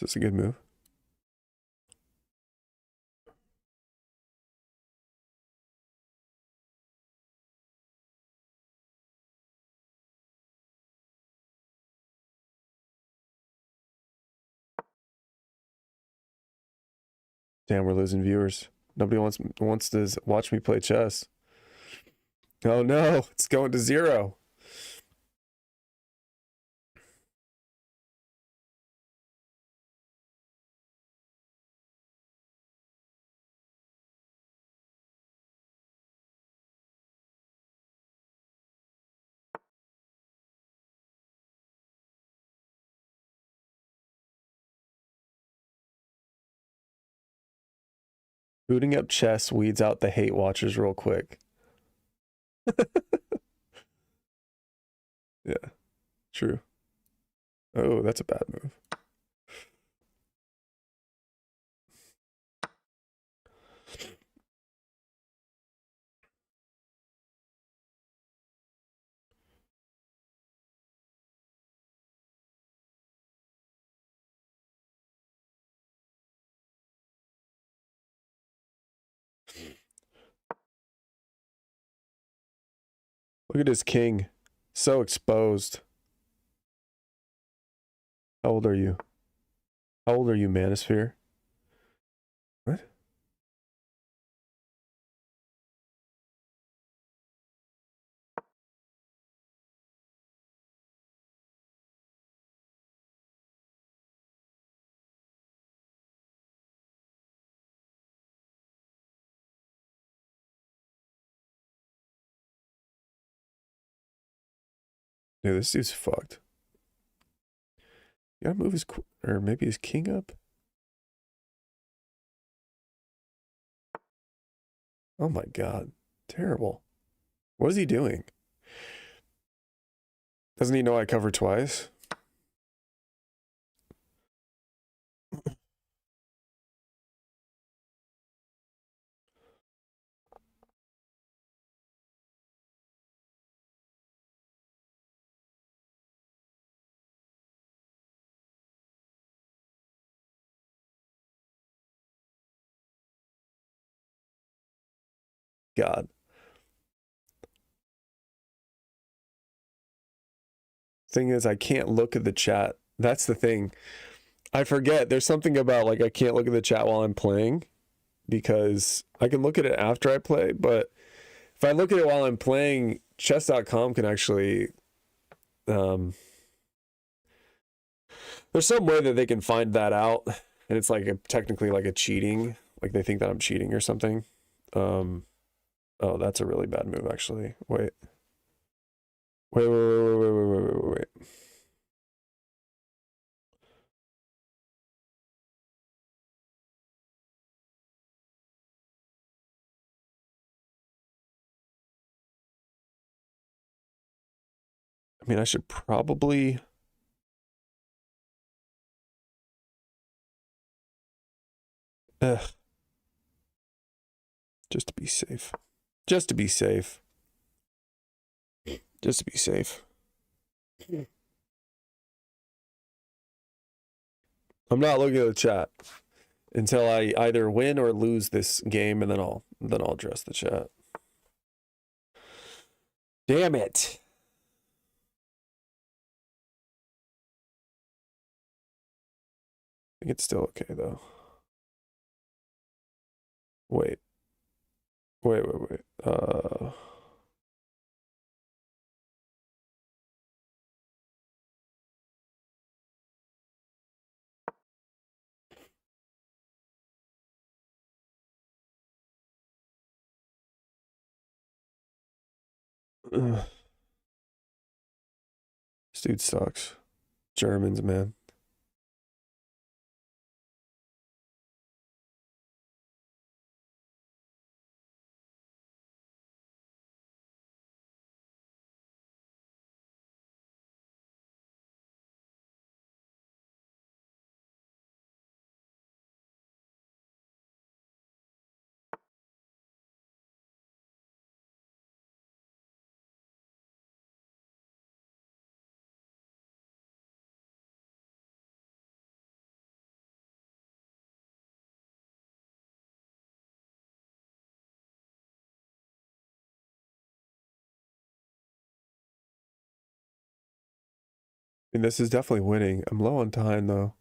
Is this a good move? Damn, we're losing viewers. Nobody wants to watch me play chess. Oh no, it's going to 0. Booting up chess weeds out the hate watchers real quick. Yeah, true. Oh, that's a bad move. Look at his king. So exposed. How old are you? How old are you, Manosphere? What? Dude, this dude's fucked. You gotta move his, or maybe his king up? Oh my god. Terrible. What is he doing? Doesn't he know I cover twice? God. Thing is, I can't look at the chat. That's the thing. I forget. There's something about like I can't look at the chat while I'm playing because I can look at it after I play, but if I look at it while I'm playing, chess.com can actually there's some way that they can find that out, and it's like technically like a cheating, like they think that I'm cheating or something. Oh, that's a really bad move actually. Wait. I mean, I should probably just to be safe. Just to be safe. Just to be safe. I'm not looking at the chat until I either win or lose this game, and then I'll address the chat. Damn it. think it's still okay though. Wait. Wait. Ugh. This dude sucks. Germans, man. I mean, this is definitely winning. I'm low on time though.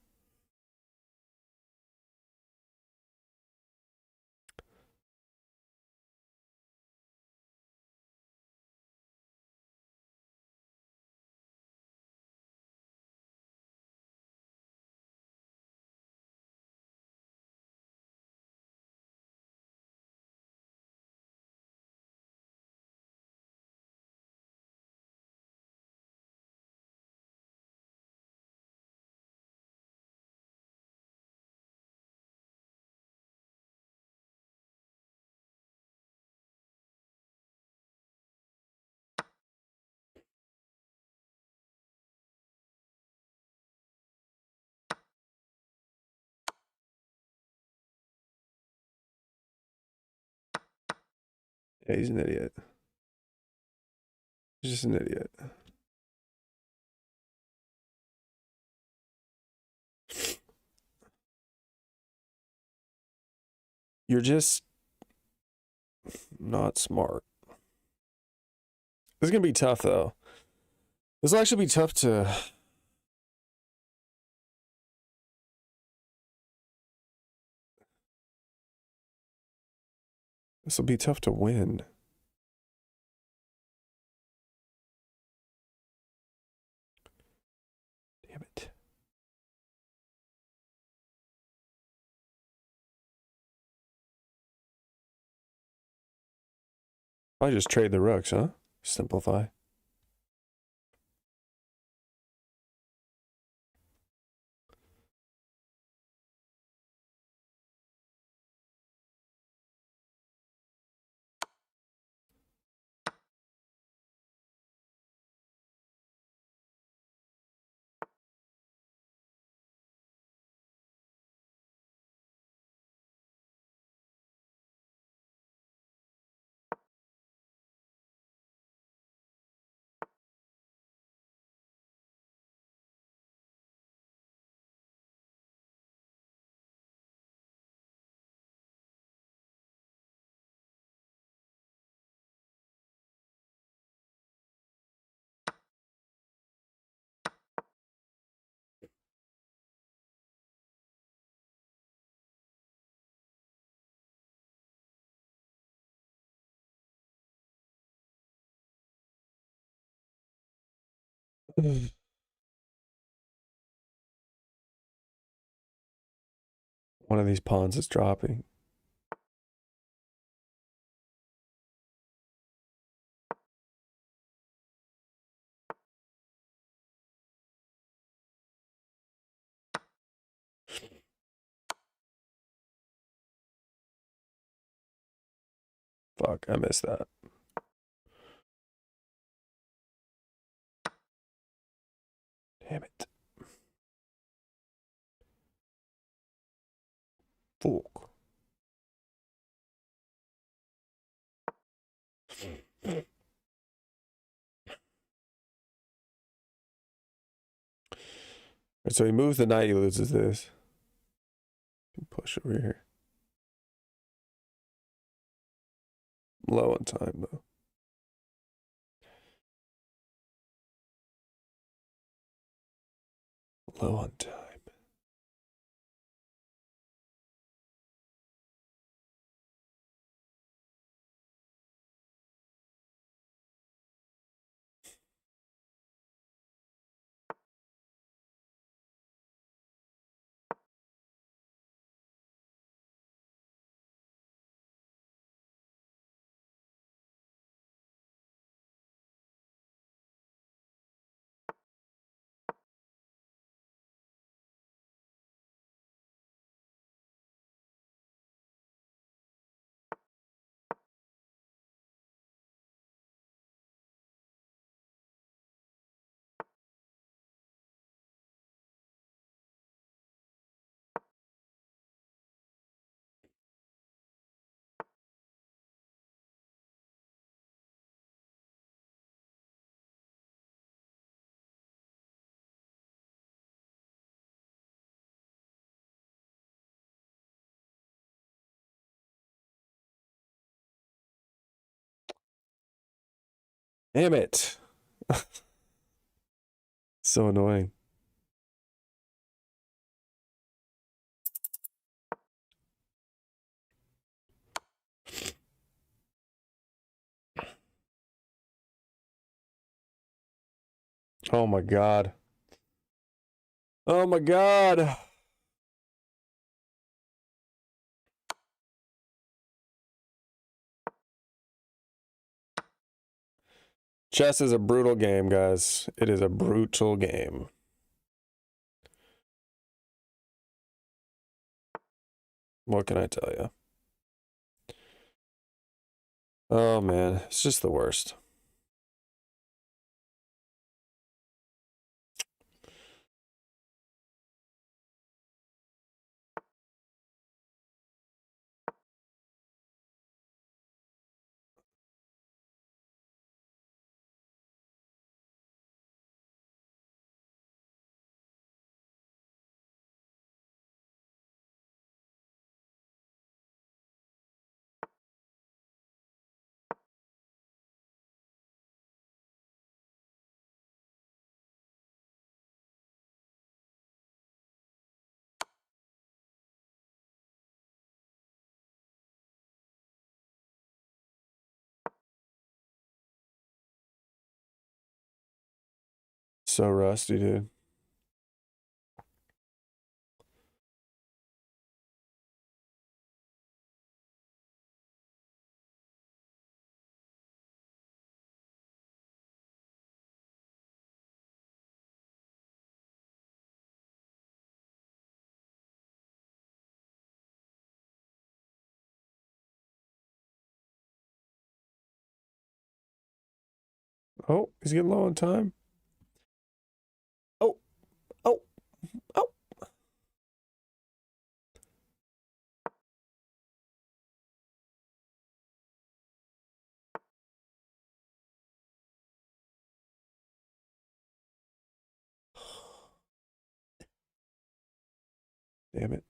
Yeah, he's an idiot. He's just an idiot. You're just not smart. This is gonna be tough though. This will actually be tough to. This will be tough to win. Damn it. I just trade the rooks, huh? Simplify. One of these pawns is dropping. Fuck, I missed that. Damn it. Fuck. So he moves the knight, he loses this. Push over here. Low on time though. Low on time. Damn it. So annoying. Oh my god. Oh my god. Chess is a brutal game, guys. It is a brutal game. What can I tell you? Oh man, it's just the worst. So rusty, dude. Oh, he's getting low on time. Oh, oh, oh. Damn it.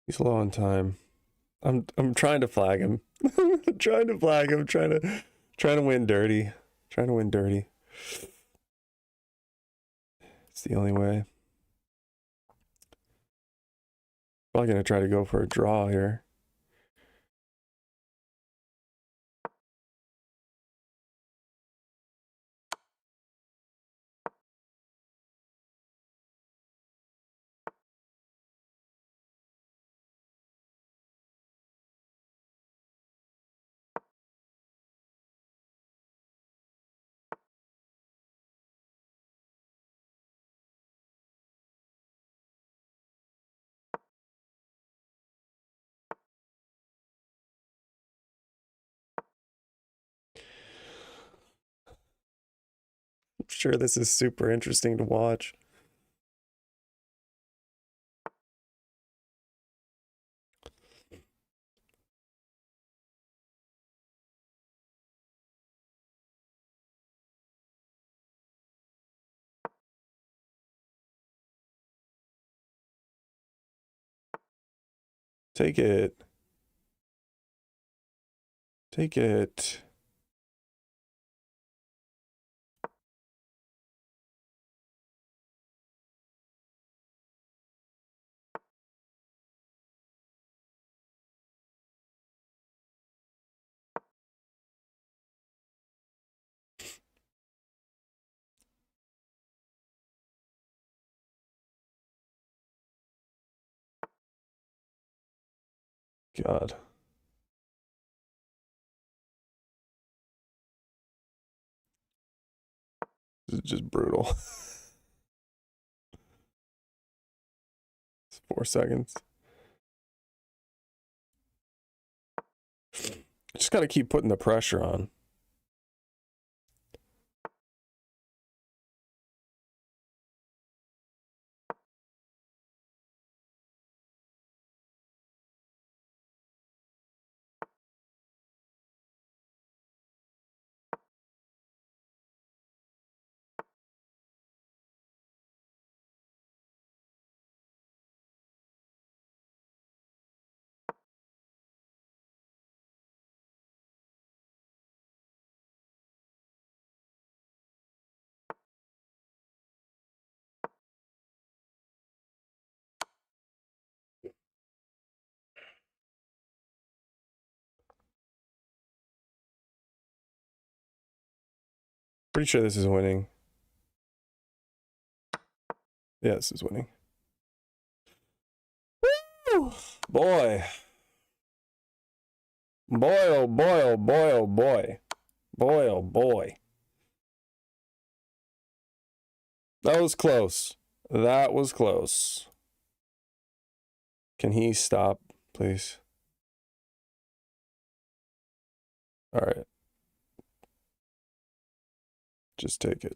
He's low on time. I'm trying to flag him. I'm trying to flag him. Trying to win dirty. Trying to win dirty. It's the only way. Probably gonna try to go for a draw here. I'm sure this is super interesting to watch. Take it. Take it. God. This is just brutal. It's 4 seconds. Just got to keep putting the pressure on. Pretty sure this is winning. Yeah, this is winning. Woo! Boy. Boy, oh boy, oh boy, oh boy. Boy, oh boy. That was close. That was close. Can he stop, please? All right. Just take it.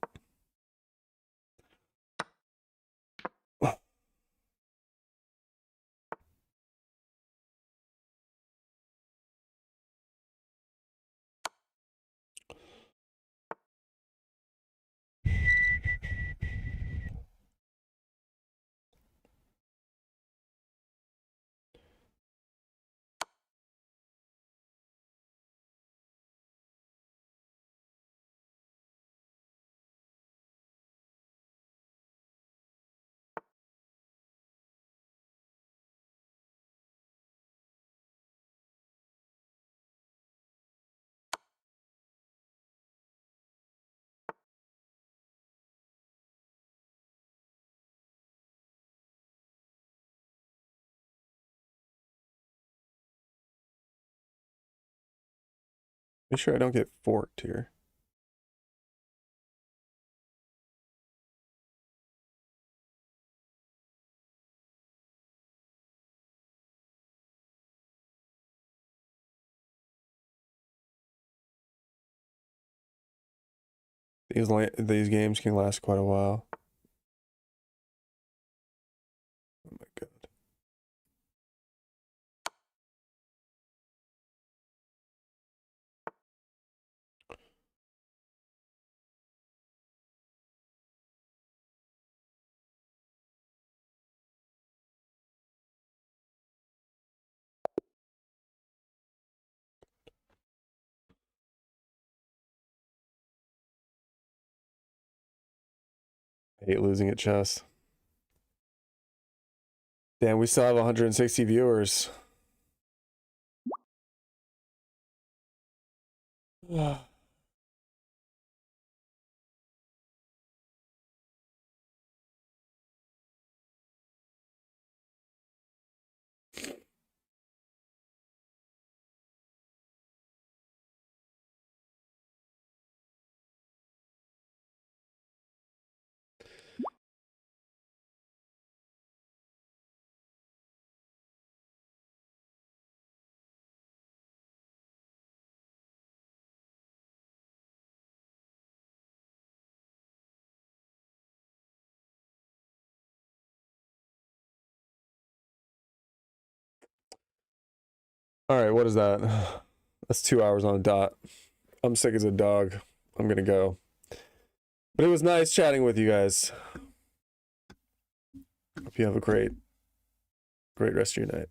Make sure I don't get forked here. These games can last quite a while. Oh my God. I hate losing at chess. Damn, we still have 160 viewers. All right, what is that? That's 2 hours on the dot. I'm sick as a dog. I'm gonna go. But it was nice chatting with you guys. Hope you have a great rest of your night.